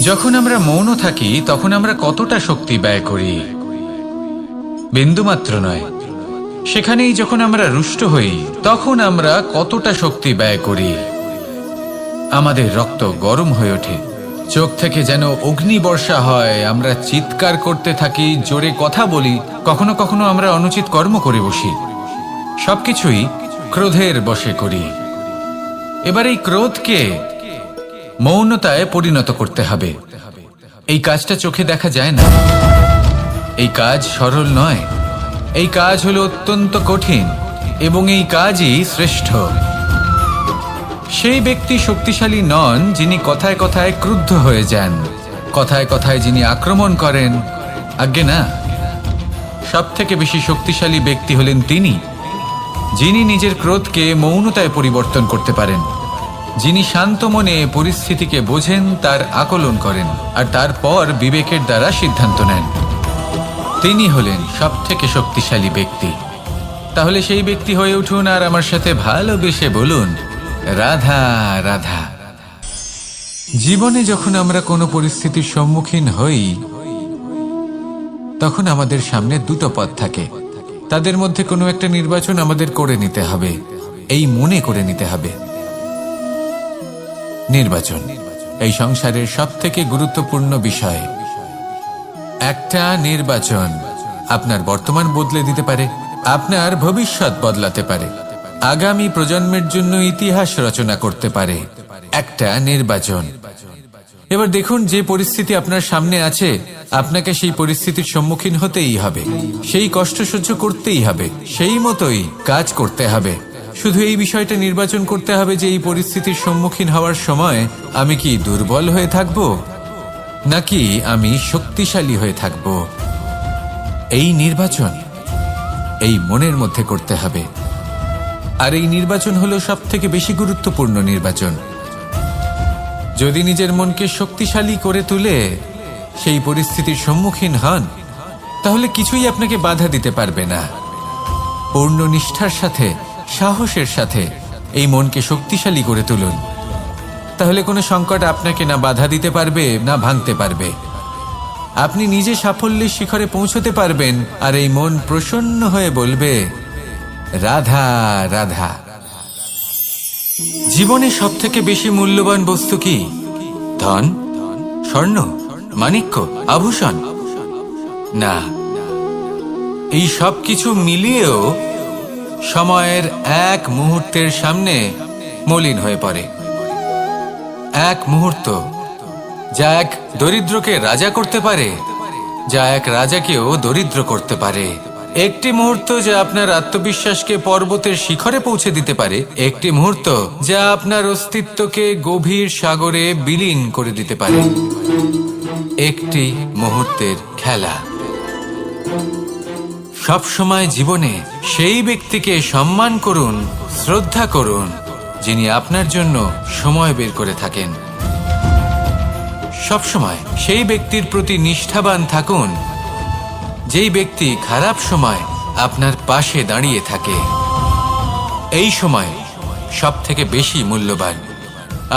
যখন আমরা মৌন থাকি তখন আমরা কতটা শক্তি ব্যয় করি, বিন্দুমাত্র নয়। সেখানেই যখন আমরা রুষ্ট হই তখন আমরা কতটা শক্তি ব্যয় করি। আমাদের রক্ত গরম হয়ে ওঠে, চোখ থেকে যেন অগ্নিবর্ষা হয়, আমরা চিৎকার করতে থাকি, জোরে কথা বলি, কখনো কখনো আমরা অনুচিত কর্ম করে বসি। সবকিছুই ক্রোধের বশে করি। এবার এই ক্রোধকে মৌনতায় পরিণত করতে হবে। এই কাজটা চোখে দেখা যায় না, এই কাজ সরল নয়, এই কাজ হলো অত্যন্ত কঠিন এবং এই কাজই শ্রেষ্ঠ। সেই ব্যক্তি শক্তিশালী নন যিনি কথায় কথায় ক্রুদ্ধ হয়ে যান, কথায় কথায় যিনি আক্রমণ করেন। আজ্ঞে না, সব থেকে বেশি শক্তিশালী ব্যক্তি হলেন তিনি যিনি নিজের ক্রোধকে মৌনতায় পরিবর্তন করতে পারেন, যিনি শান্ত মনে পরিস্থিতিকে বোঝেন, তার আকলন করেন আর তারপর বিবেকের দ্বারা সিদ্ধান্ত নেন। তিনি হলেন সব থেকে শক্তিশালী ব্যক্তি। তাহলে সেই ব্যক্তি হয়ে উঠুন আর আমার সাথে ভালোবেসে বলুন, রাধা রাধা। জীবনে যখন আমরা কোনো পরিস্থিতির সম্মুখীন হই তখন আমাদের সামনে দুটো পথ থাকে, তাদের মধ্যে কোনো একটা নির্বাচন আমাদের করে নিতে হবে, এই মনে করে নিতে হবে। নির্বাচন এই সংসারের সব থেকে গুরুত্বপূর্ণ বিষয়। একটা নির্বাচন আপনার বর্তমান বদলে দিতে পারে, আপনার ভবিষ্যৎ বদলাতে পারে, আগামী প্রজন্মের জন্য ইতিহাস রচনা করতে পারে। একটা নির্বাচন। এবার দেখুন, যে পরিস্থিতি আপনার সামনে আছে আপনাকে সেই পরিস্থিতির সম্মুখীন হতেই হবে, সেই কষ্ট সহ্য করতেই হবে, সেই মতোই কাজ করতে হবে। শুধু এই বিষয়টা নির্বাচন করতে হবে যে এই পরিস্থিতির সম্মুখীন হওয়ার সময় আমি কি দুর্বল হয়ে থাকব নাকি আমি শক্তিশালী হয়ে থাকব। এই নির্বাচন এই মনের মধ্যে করতে হবে। আর এই নির্বাচন হলো সব থেকে বেশি গুরুত্বপূর্ণ নির্বাচন। যদি নিজের মনকে শক্তিশালী করে তুলে সেই পরিস্থিতির সম্মুখীন হন তাহলে কিছুই আপনাকে বাধা দিতে পারবে না। পূর্ণ নিষ্ঠার সাথে, সাহসের সাথে এই মনকে শক্তিশালী করে তুলুন, তাহলে কোনো সংকট আপনাকে না বাধা দিতে পারবে না ভাঙতে পারবে। আপনি নিজে সাফল্যের শিখরে পৌঁছতে পারবেন আর এই মন প্রসন্ন হয়ে বলবে, রাধা রাধা। জীবনে সব থেকে বেশি মূল্যবান বস্তু কি? ধন, স্বর্ণ, মাণিক্য, আভূষণ? না, এই সব কিছু মিলিয়েও সময়ের এক মুহূর্তের সামনে মলিন হয়ে পড়ে। এক মুহূর্ত যা এক দরিদ্রকে রাজা করতে পারে, যা এক রাজাকেও দরিদ্র করতে পারে। একটি মুহূর্ত যা আপনার আত্মবিশ্বাসকে পর্বতের শিখরে পৌঁছে দিতে পারে, একটি মুহূর্ত যা আপনার অস্তিত্বকে গভীর সাগরে বিলীন করে দিতে পারে। একটি মুহূর্তের খেলা। সব সময় জীবনে সেই ব্যক্তিকে সম্মান করুন, শ্রদ্ধা করুন যিনি আপনার জন্য সময় বের করে থাকেন। সব সময় সেই ব্যক্তির প্রতি নিষ্ঠাবান থাকুন যেই ব্যক্তি খারাপ সময় আপনার পাশে দাঁড়িয়ে থাকে। এই সময় সব থেকে বেশি মূল্যবান।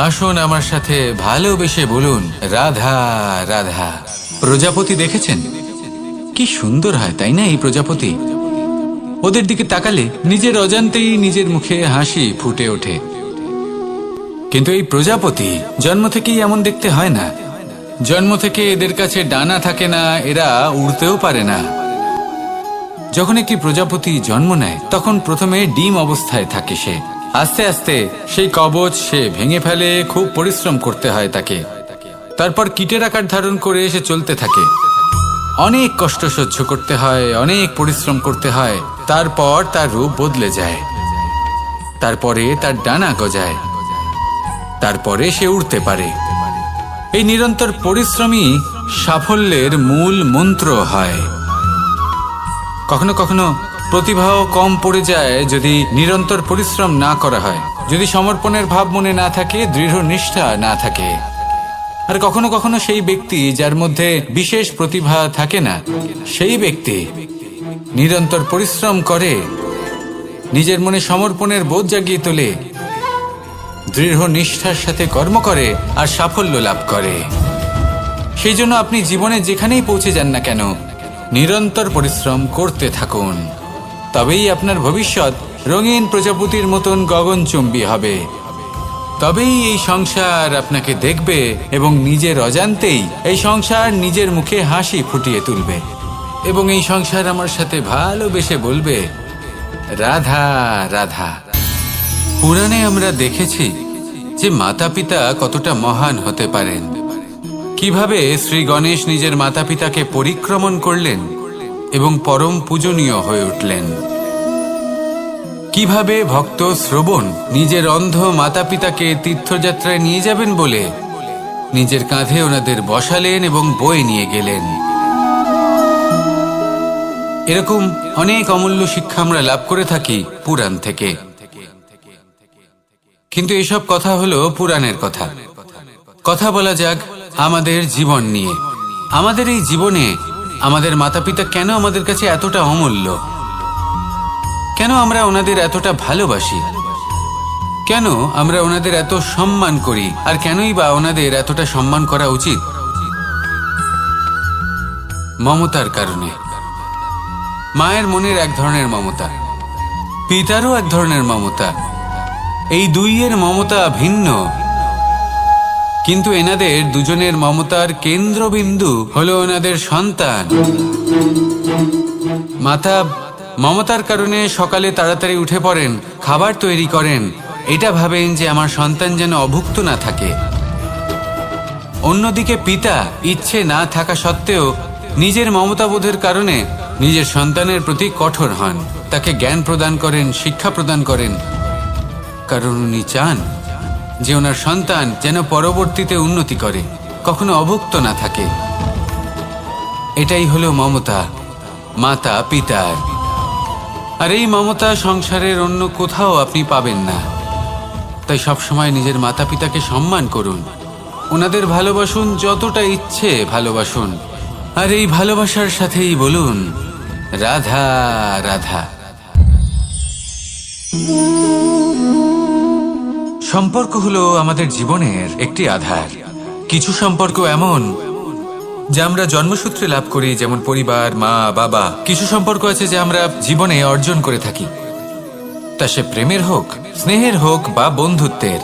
আসুন আমার সাথে ভালোবেসে বলুন, রাধা রাধা। প্রজাপতি দেখেছেন? কি সুন্দর হয় তাই না এই প্রজাপতি? ওদের দিকে তাকালে নিজের অজান্তেই নিজের মুখে হাসি ফুটে ওঠে। কিন্তু এই প্রজাপতি জন্ম থেকেই এমন দেখতে হয় না। জন্ম থেকে এদের কাছে ডানা থাকে না, এরা উড়তেও পারে না। যখন একটি প্রজাপতি জন্ম নেয় তখন প্রথমে ডিম অবস্থায় থাকে সে। আস্তে আস্তে সেই কবচ সে ভেঙে ফেলে, খুব পরিশ্রম করতে হয় তাকে। তারপর কীটের আকার ধারণ করে সে চলতে থাকে। অনেক কষ্ট সহ্য করতে হয়, অনেক পরিশ্রম করতে হয়। তারপর তার রূপ বদলে যায়, তারপরে তার ডানা গজায়, তারপরে সে উড়তে পারে। এই নিরন্তর পরিশ্রমই সাফল্যের মূল মন্ত্র হয়। কখনো কখনো প্রতিভাও কম পড়ে যায় যদি নিরন্তর পরিশ্রম না করা হয়, যদি সমর্পণের ভাব মনে না থাকে, দৃঢ় নিষ্ঠা না থাকে। আর কখনো কখনো সেই ব্যক্তি যার মধ্যে বিশেষ প্রতিভা থাকে না, সেই ব্যক্তি নিরন্তর পরিশ্রম করে, নিজের মনে সমর্পণের বোধ জাগিয়ে তোলে, দৃঢ় নিষ্ঠার সাথে কর্ম করে আর সাফল্য লাভ করে। সেই জন্য আপনি জীবনে যেখানেই পৌঁছে যান না কেন, নিরন্তর পরিশ্রম করতে থাকুন। তবেই আপনার ভবিষ্যৎ রঙিন প্রজাপতির মতন গগনচুম্বী হবে। তবেই এই সংসার আপনাকে দেখবে এবং নিজের অজান্তেই এই সংসার নিজের মুখে হাসি ফুটিয়ে তুলবে এবং এই সংসার আমার সাথে ভালোবেসে বলবে, রাধা রাধা। পুরাণে আমরা দেখেছি যে মাতা পিতা কতটা মহান হতে পারেন। কিভাবে শ্রী গণেশ নিজের মাতা পিতাকে পরিক্রমণ করলেন এবং পরম পূজনীয় হয়ে উঠলেন। কিভাবে ভক্ত শ্রবণ নিজের অন্ধ মাতা পিতাকে তীর্থযাত্রায় নিয়ে যাবেন বলে নিজের কাঁধে ওনাদের বসালেন এবং বয়ে নিয়ে গেলেন। এরকম অনেক অমূল্য শিক্ষা আমরা লাভ করে থাকি পুরাণ থেকে। কিন্তু এসব কথা হলো পুরাণের কথা। কথা বলা যাক আমাদের জীবন নিয়ে। আমাদের এই জীবনে আমাদের মাতা পিতা কেন আমাদের কাছে এতটা অমূল্য? কেন আমরা ওনাদের এতটা ভালোবাসি? কেন আমরা ওনাদের এত সম্মান করি? আর কেনই বা ওনাদের এতটা সম্মান করা উচিত? মমতার কারণে। মায়ের মনের এক ধরনের মমতা, পিতারও এক ধরনের মমতা। এই দুইয়ের মমতা ভিন্ন, কিন্তু এনাদের দুজনের মমতার কেন্দ্রবিন্দু হলো ওনাদের সন্তান। মাতা মমতার কারণে সকালে তাড়াতাড়ি উঠে পড়েন, খাবার তৈরি করেন, এটা ভাবেন যে আমার সন্তান যেন অভুক্ত না থাকে। অন্যদিকে পিতা ইচ্ছে না থাকা সত্ত্বেও নিজের মমতাবোধের কারণে নিজের সন্তানের প্রতি কঠোর হন, তাকে জ্ঞান প্রদান করেন, শিক্ষা প্রদান করেন, কারণ উনি চান যে ওনার সন্তান যেন পরবর্তীতে উন্নতি করে, কখনো অভুক্ত না থাকে। এটাই হলো মমতা মাতা পিতার। আর এই মমতা সংসারের অন্য কোথাও আপনি পাবেন না। তাই সবসময় নিজের মাতা পিতাকে সম্মান করুন, ওনাদের ভালোবাসুন, যতটা ইচ্ছে ভালোবাসুন। আর এই ভালোবাসার সাথেই বলুন, রাধা রাধা। সম্পর্ক হলো আমাদের জীবনের একটি আধার। কিছু সম্পর্ক এমন যা আমরা জন্মসূত্রে লাভ করি, যেমন পরিবার, মা বাবা। কিছু সম্পর্ক আছে যা আমরা জীবনে অর্জন করে থাকি, তা সে প্রেমের হোক, স্নেহের হোক বা বন্ধুত্বের।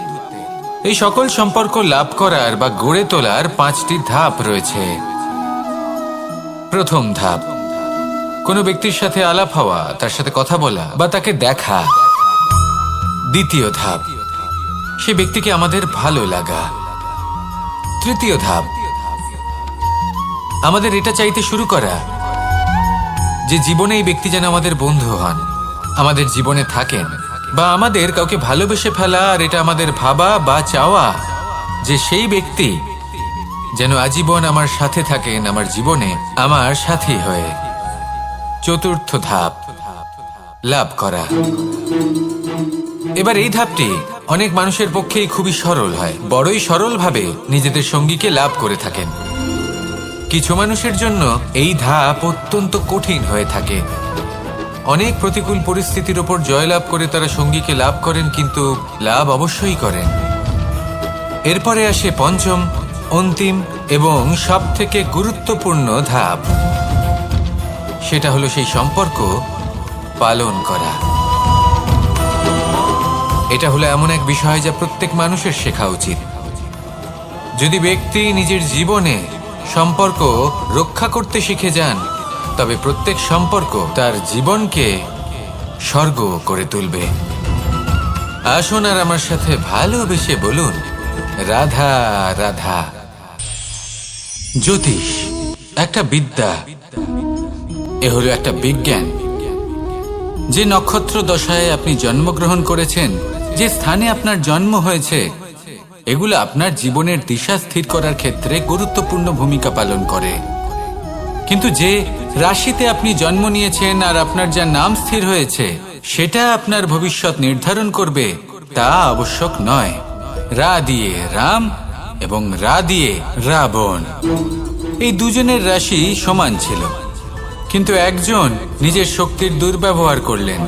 এই সকল সম্পর্ক লাভ করার বা গড়ে তোলার 5টি ধাপ রয়েছে। প্রথম ধাপ, কোনো ব্যক্তির সাথে আলাপ হওয়া, তার সাথে কথা বলা বা তাকে দেখা। দ্বিতীয় ধাপ, সে ব্যক্তিকে আমাদের ভালো লাগা। তৃতীয় ধাপ, আমাদের এটা চাইতে শুরু করা যে জীবনে এই ব্যক্তি যেন আমাদের বন্ধু হন, আমাদের জীবনে থাকেন, বা আমাদের কাউকে ভালোবেসে ফেলা আর এটা আমাদের ভাবা বা চাওয়া যে সেই ব্যক্তি যেন আজীবন আমার সাথে থাকেন, আমার জীবনে আমার সাথী হয়ে। চতুর্থ ধাপ, লাভ করা। এবার এই ধাপটি অনেক মানুষের পক্ষেই খুবই সরল হয়, বড়ই সরলভাবে নিজেদের সঙ্গীকে লাভ করে থাকেন। কিছু মানুষের জন্য এই ধাপ অত্যন্ত কঠিন হয়ে থাকে। অনেক প্রতিকূল পরিস্থিতির ওপর জয়লাভ করে তারা সঙ্গীকে লাভ করেন, কিন্তু লাভ অবশ্যই করেন। এরপরে আসে পঞ্চম, অন্তিম এবং সবথেকে গুরুত্বপূর্ণ ধাপ। সেটা হলো সেই সম্পর্ক পালন করা। এটা হলো এমন এক বিষয় যা প্রত্যেক মানুষের শেখা উচিত। যদি ব্যক্তি নিজের জীবনে সম্পর্ক রক্ষা করতে শিখে যান, তবে প্রত্যেক সম্পর্ক তার জীবনকে স্বর্গ করে তুলবে। আসুন আর আমার সাথে ভালোবেসে বলুন, রাধা রাধা। জ্যোতিষ একটা বিদ্যা, এ হলো একটা বিজ্ঞান। যে নক্ষত্র দশায় আপনি জন্মগ্রহণ করেছেন, যে স্থানে আপনার জন্ম হয়েছে, এগুলো আপনার জীবনের দিশা স্থির করার ক্ষেত্রে গুরুত্বপূর্ণ ভূমিকা পালন করে। কিন্তু যে রাশিতে আপনি জন্ম নিয়েছেন আর আপনার যা নাম স্থির হয়েছে, সেটা আপনার ভবিষ্যৎ নির্ধারণ করবে তা আবশ্যক নয়। রা দিয়ে রাম এবং রা দিয়ে রাবণ, এই দুজনের রাশি সমান ছিল, কিন্তু একজন নিজের শক্তির দুর্ব্যবহার করলেন।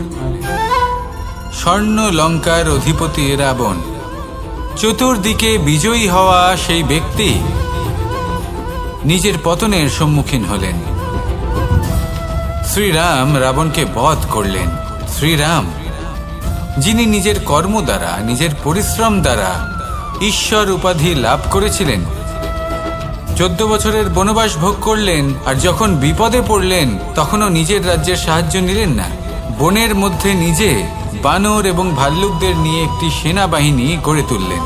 স্বর্ণ লঙ্কার অধিপতি রাবণ, চতুর্দিকে বিজয়ী হওয়া সেই ব্যক্তি নিজের পতনের সম্মুখীন হলেন। শ্রীরাম রাবণকে বধ করলেন। শ্রীরাম, যিনি নিজের কর্ম দ্বারা, নিজের পরিশ্রম দ্বারা ঈশ্বর উপাধি লাভ করেছিলেন, 14 বছরের বনবাস ভোগ করলেন, আর যখন বিপদে পড়লেন তখনও নিজের রাজ্যের সাহায্য নিলেন না। বনের মধ্যে নিজে বানর এবং ভাল্লুকদের নিয়ে একটি সেনাবাহিনী গড়ে তুললেন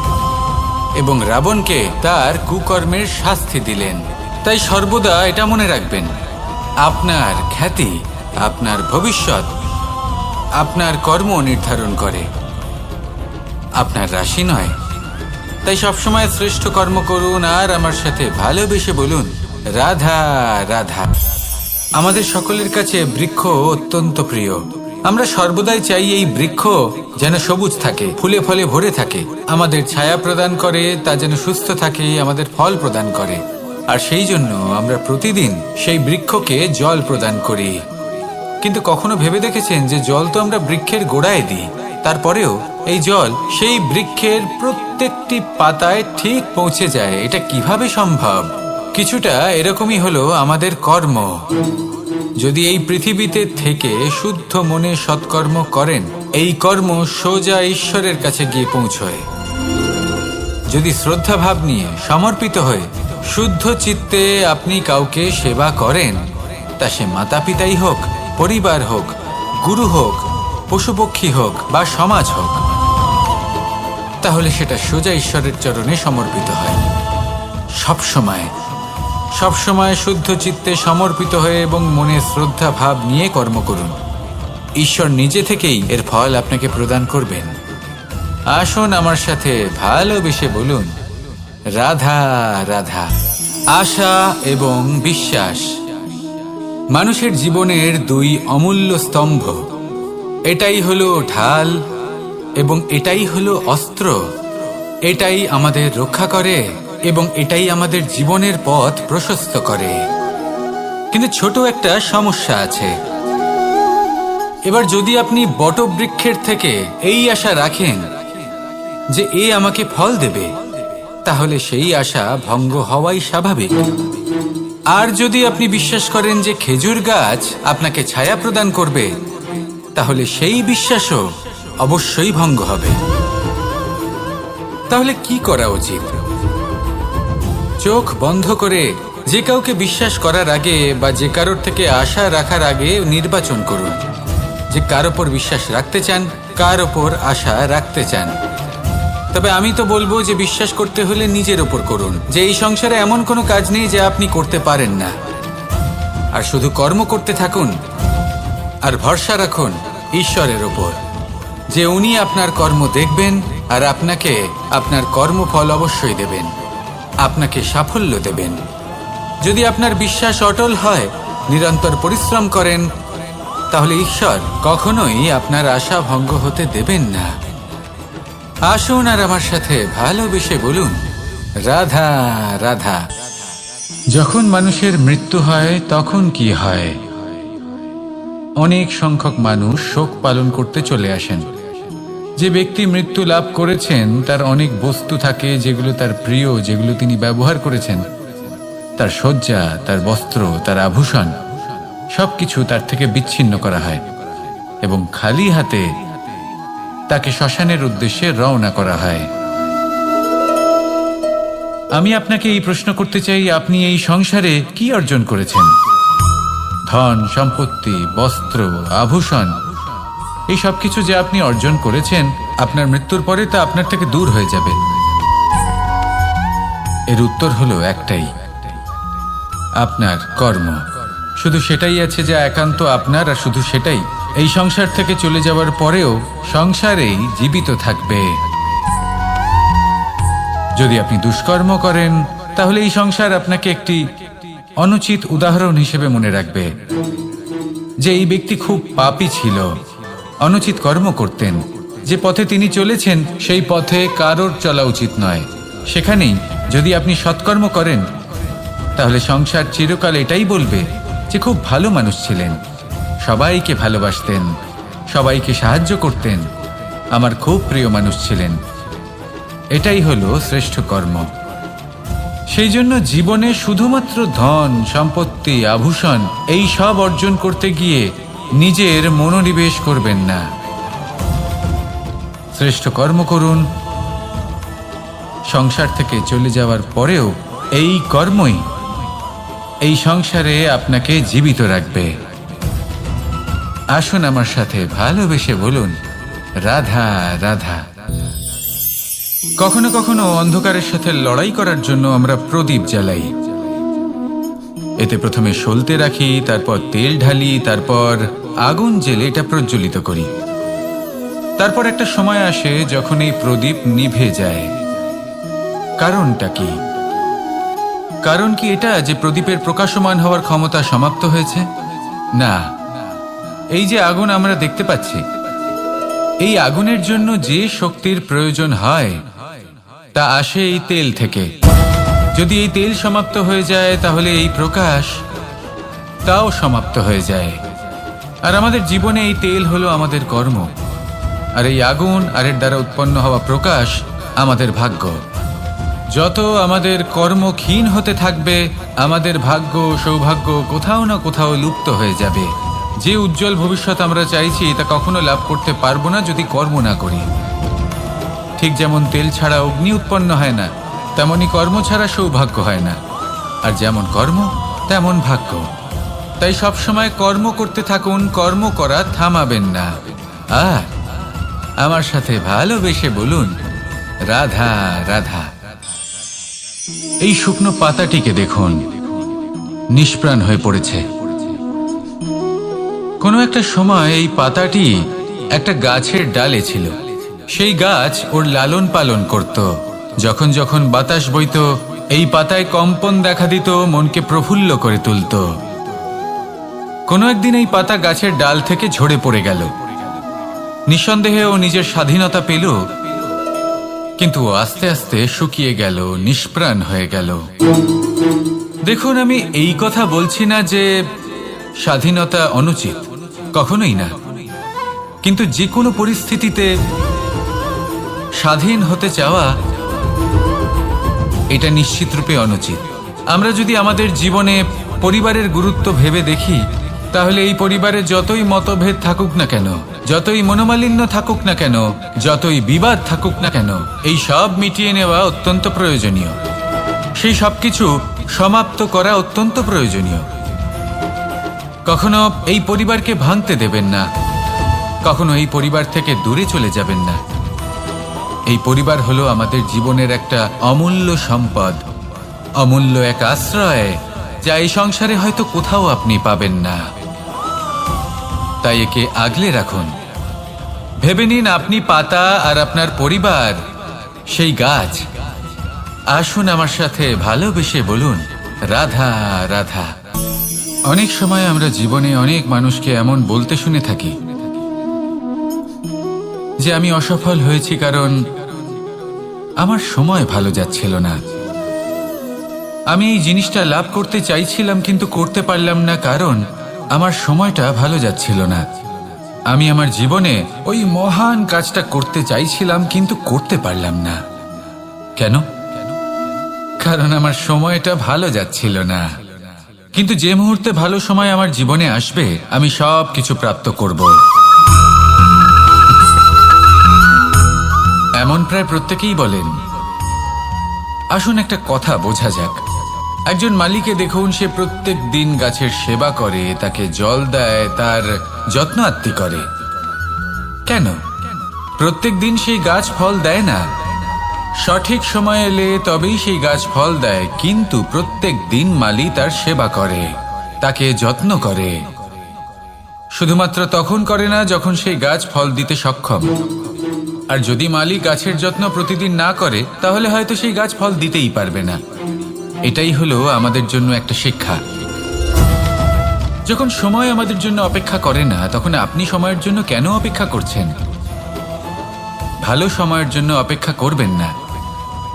এবং রাবণকে তার কুকর্মের শাস্তি দিলেন। তাই সর্বদা এটা মনে রাখবেন, আপনার খ্যাতি, আপনার ভবিষ্যৎ আপনার কর্ম নির্ধারণ করে, আপনার রাশি নয়। তাই সবসময় শ্রেষ্ঠ কর্ম করুন আর আমার সাথে ভালোবেসে বলুন, রাধা রাধা। আমাদের সকলের কাছে বৃক্ষ অত্যন্ত প্রিয়। আমরা সর্বদাই চাই এই বৃক্ষ যেন সবুজ থাকে, ফুলে ফলে ভরে থাকে, আমাদের ছায়া প্রদান করে, তা যেন সুস্থ থাকে, আমাদের ফল প্রদান করে। আর সেই জন্য আমরা প্রতিদিন সেই বৃক্ষকে জল প্রদান করি। কিন্তু কখনো ভেবে দেখেছেন যে জল তো আমরা বৃক্ষের গোড়ায় দিই, তারপরেও এই জল সেই বৃক্ষের প্রত্যেকটি পাতায় ঠিক পৌঁছে যায়? এটা কিভাবে সম্ভব? কিছুটা এরকমই হলো আমাদের কর্ম। যদি এই পৃথিবীতে থেকে শুদ্ধ মনে সৎকর্ম করেন, এই কর্ম সোজা ঈশ্বরের কাছে গিয়ে পৌঁছয়। যদি শ্রদ্ধাভাব নিয়ে, সমর্পিত হয়ে, শুদ্ধ চিত্তে আপনি কাউকে সেবা করেন, তা সে মাতা পিতাই হোক, পরিবার হোক, গুরু হোক, পশুপক্ষী হোক বা সমাজ হোক, তাহলে সেটা সোজা ঈশ্বরের চরণে সমর্পিত হয়। সবসময় সবসময় শুদ্ধ চিত্তে সমর্পিত হয়ে এবং মনে শ্রদ্ধা ভাব নিয়ে কর্ম করুন। ঈশ্বর নিজে থেকেই এর ফল আপনাকে প্রদান করবেন। আসুন আমার সাথে ভালোবেসে বলুন, রাধা রাধা। আশা এবং বিশ্বাস মানুষের জীবনের দুই অমূল্য স্তম্ভ। এটাই হলো ঢাল এবং এটাই হলো অস্ত্র। এটাই আমাদের রক্ষা করে এবং এটাই আমাদের জীবনের পথ প্রশস্ত করে। কিন্তু ছোট একটা সমস্যা আছে। এবার যদি আপনি বটবৃক্ষের থেকে এই আশা রাখেন যে এ আমাকে ফল দেবে, তাহলে সেই আশা ভঙ্গ হওয়াই স্বাভাবিক। আর যদি আপনি বিশ্বাস করেন যে খেজুর গাছ আপনাকে ছায়া প্রদান করবে, তাহলে সেই বিশ্বাসও অবশ্যই ভঙ্গ হবে। তাহলে কি করা উচিত? চোখ বন্ধ করে যে কাউকে বিশ্বাস করার আগে বা যে কারোর থেকে আশা রাখার আগে নির্বাচন করুন যে কার ওপর বিশ্বাস রাখতে চান, কার ওপর আশা রাখতে চান। তবে আমি তো বলবো যে বিশ্বাস করতে হলে নিজের ওপর করুন, যে এই সংসারে এমন কোনো কাজ নেই যা আপনি করতে পারেন না। আর শুধু কর্ম করতে থাকুন আর ভরসা রাখুন ঈশ্বরের ওপর, যে উনি আপনার কর্ম দেখবেন আর আপনাকে আপনার কর্মফল অবশ্যই দেবেন, আপনাকে সাফল্য দেবেন। যদি আপনার বিশ্বাস অটল হয়, নিরন্তর পরিশ্রম করেন, তাহলে ঈশ্বর কখনোই আপনার আশা ভঙ্গ হতে দেবেন না। আসুন আর আমার সাথে ভালোবেসে বলুন, রাধা রাধা। যখন মানুষের মৃত্যু হয় তখন কি হয়? অনেক সংখ্যক মানুষ শোক পালন করতে চলে আসেন। যে ব্যক্তি মৃত্যু লাভ করেছেন তার অনেক বস্তু থাকে যেগুলো তার প্রিয়, যেগুলো তিনি ব্যবহার করেছেন। তার শয্যা, তার বস্ত্র, তার আভূষণ সবকিছু তার থেকে বিচ্ছিন্ন করা হয় এবং খালি হাতে তাকে শ্মশানের উদ্দেশ্যে রওনা করা হয়। আমি আপনাকে এই প্রশ্ন করতে চাই, আপনি এই সংসারে কি অর্জন করেছেন? ধন সম্পত্তি, বস্ত্র, আভূষণ, এই সব কিছু যে আপনি অর্জন করেছেন, আপনার মৃত্যুর পরে তা আপনার থেকে দূর হয়ে যাবে। এর উত্তর হলো একটাই, আপনার কর্ম। শুধু সেটাই আছে যা একান্ত আপনার, আর শুধু সেটাই এই সংসার থেকে চলে যাওয়ার পরেও সংসারেই জীবিত থাকবে। যদি আপনি দুষ্কর্ম করেন, তাহলে এই সংসার আপনাকে একটি অনুচিত উদাহরণ হিসেবে মনে রাখবে যে এই ব্যক্তি খুব পাপী ছিল, অনুচিত কর্ম করতেন। যে পথে তিনি চলেছেন সেই পথে কারোর চলা উচিত নয়। সেখানেই যদি আপনি সৎকর্ম করেন, তাহলে সংসার চিরকাল এটাই বলবে যে খুব ভালো মানুষ ছিলেন, সবাইকে ভালোবাসতেন, সবাইকে সাহায্য করতেন, আমার খুব প্রিয় মানুষ ছিলেন। এটাই হলো শ্রেষ্ঠ কর্ম। সেই জন্য জীবনে শুধুমাত্র ধন, সম্পত্তি, আভূষণ এই সব অর্জন করতে গিয়ে নিজের মনোনিবেশ করবেন না। শ্রেষ্ঠ কর্ম করুন। সংসার থেকে চলে যাওয়ার পরেও এই কর্মই এই সংসারে আপনাকে জীবিত রাখবে। আসুন আমার সাথে ভালোবেসে বলুন, রাধা রাধা। কখনো কখনো অন্ধকারের সাথে লড়াই করার জন্য আমরা প্রদীপ জ্বালাই। এতে প্রথমে সলতে রাখি, তারপর তেল ঢালি, তারপর আগুন জেলে এটা প্রজ্বলিত করি। তারপর একটা সময় আসে যখন এই প্রদীপ নিভে যায়। কারণটা কি? কারণ কি এটা যে প্রদীপের প্রকাশমান হওয়ার ক্ষমতা সমাপ্ত হয়েছে? না, এই যে আগুন আমরা দেখতে পাচ্ছি, এই আগুনের জন্য যে শক্তির প্রয়োজন হয় তা আসে এই তেল থেকে। যদি এই তেল সমাপ্ত হয়ে যায় তাহলে এই প্রকাশ তাও সমাপ্ত হয়ে যায়। আর আমাদের জীবনে এই তেল হলো আমাদের কর্ম, আর এই আগুন আর এর দ্বারা উৎপন্ন হওয়া প্রকাশ আমাদের ভাগ্য। যত আমাদের কর্ম ক্ষীণ হতে থাকবে, আমাদের ভাগ্য, সৌভাগ্য কোথাও না কোথাও লুপ্ত হয়ে যাবে। যে উজ্জ্বল ভবিষ্যৎ আমরা চাইছি তা কখনো লাভ করতে পারবো না যদি কর্ম না করি। ঠিক যেমন তেল ছাড়া অগ্নি উৎপন্ন হয় না, তেমনি কর্ম ছাড়া সৌভাগ্য হয় না। আর যেমন কর্ম তেমন ভাগ্য। তাই সবসময় কর্ম করতে থাকুন, কর্ম করা থামাবেন না। আর আমার সাথে ভালোবেসে বলুন, রাধা রাধা। এই শুকনো পাতাটিকে দেখুন, নিষ্প্রাণ হয়ে পড়েছে। কোনো একটা সময় এই পাতাটি একটা গাছের ডালে ছিল। সেই গাছ ওর লালন পালন করত। যখন যখন বাতাস বইত, এই পাতায় কম্পন দেখা দিত, মনকে প্রফুল্ল করে তুলত। কোনো একদিন এই পাতা গাছের ডাল থেকে ঝরে পড়ে গেল। নিঃসন্দেহে ও নিজের স্বাধীনতা পেল, কিন্তু আস্তে আস্তে শুকিয়ে গেল, নিষ্প্রাণ হয়ে গেল। দেখুন, আমি এই কথা বলছি না যে স্বাধীনতা অনুচিত, কখনোই না। কিন্তু যে কোনো পরিস্থিতিতে স্বাধীন হতে চাওয়া এটা নিশ্চিতরূপে অনুচিত। আমরা যদি আমাদের জীবনে পরিবারের গুরুত্ব ভেবে দেখি, তাহলে এই পরিবারে যতই মতভেদ থাকুক না কেন, যতই মনোমালিন্য থাকুক না কেন, যতই বিবাদ থাকুক না কেন, এই সব মিটিয়ে নেওয়া অত্যন্ত প্রয়োজনীয়। সেই সব কিছু সমাপ্ত করা অত্যন্ত প্রয়োজনীয়। কখনো এই পরিবারকে ভাঙতে দেবেন না, কখনো এই পরিবার থেকে দূরে চলে যাবেন না। এই পরিবার হলো আমাদের জীবনের একটা অমূল্য সম্পদ, অমূল্য এক আশ্রয়, যা এই সংসারে হয়তো কোথাও আপনি পাবেন না। তাই একে আগলে রাখুন। ভেবে নিন আপনি পাতা আর আপনার পরিবার সেই গাছ। আসুন আমার সাথে ভালোবেসে বলুন, রাধা রাধা। অনেক সময় আমরা জীবনে অনেক মানুষকে এমন বলতে শুনে থাকি যে আমি অসফল হয়েছি কারণ আমার সময় ভালো যাচ্ছিল না। আমি এই জিনিসটা লাভ করতে চাইছিলাম কিন্তু করতে পারলাম না কারণ আমার সময়টা ভালো যাচ্ছিল না। আমি আমার জীবনে ওই মহান কাজটা করতে চাইছিলাম কিন্তু করতে পারলাম না। কেন? কারণ আমার সময়টা ভালো যাচ্ছিল না। কিন্তু যে মুহূর্তে ভালো সময় আমার জীবনে আসবে, আমি সব কিছু প্রাপ্ত করব। এমন প্রায় প্রত্যেকেই বলেন। আসুন একটা কথা বোঝা যাক। একজন মালিকে দেখুন, সে প্রত্যেক দিন গাছের সেবা করে, তাকে জল দেয়, তার যত্ন আত্তি করে। কেন? প্রত্যেক দিন সেই গাছ ফল দেয় না। সঠিক সময় এলে তবেই সেই গাছ ফল দেয়, কিন্তু প্রত্যেক দিন মালি তার সেবা করে, তাকে যত্ন করে। শুধুমাত্র তখন করে না যখন সেই গাছ ফল দিতে সক্ষম। আর যদি মালি গাছের যত্ন প্রতিদিন না করে, তাহলে হয়তো সেই গাছ ফল দিতেই পারবে না। এটাই হলো আমাদের জন্য একটা শিক্ষা। যখন সময় আমাদের জন্য অপেক্ষা করে না, তখন আপনি সময়ের জন্য কেন অপেক্ষা করছেন? ভালো সময়ের জন্য অপেক্ষা করবেন না।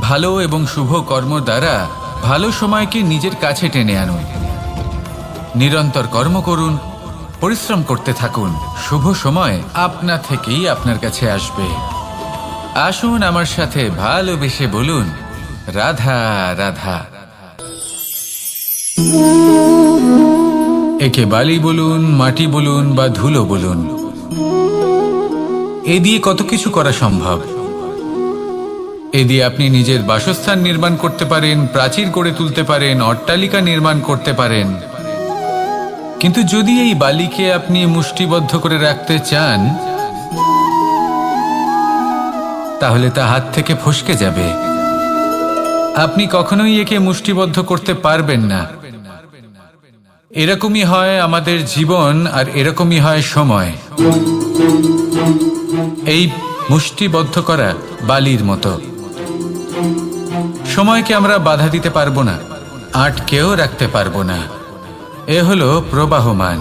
ভালো এবং শুভ কর্ম দ্বারা ভালো সময়কে নিজের কাছে টেনে আনুন। নিরন্তর কর্ম করুন, পরিশ্রম করতে থাকুন। শুভ সময় আপনা থেকেই আপনার কাছে আসবে। আসুন আমার সাথে ভালোবেসে বলুন, রাধা রাধা। একে বালি বলুন, মাটি বলুন বা ধুলো বলুন, এ দিয়ে কত কিছু করা সম্ভব। এ দিয়ে আপনি নিজের বাসস্থান নির্মাণ করতে পারেন, প্রাচীর গড়ে তুলতে পারেন, অট্টালিকা নির্মাণ করতে পারেন। কিন্তু যদি এই বালিকে আপনি মুষ্টিবদ্ধ করে রাখতে চান, তাহলে তা হাত থেকে ফসকে যাবে। আপনি কখনোই একে মুষ্টিবদ্ধ করতে পারবেন না। এরকমই হয় আমাদের জীবন, আর এরকমই হয় সময়। এই মুষ্টিবদ্ধ করা বালির মতো। সময়কে আমরা বাধা দিতে পারবো না, আটকেও রাখতে পারবো না। এ হলো প্রবাহমান।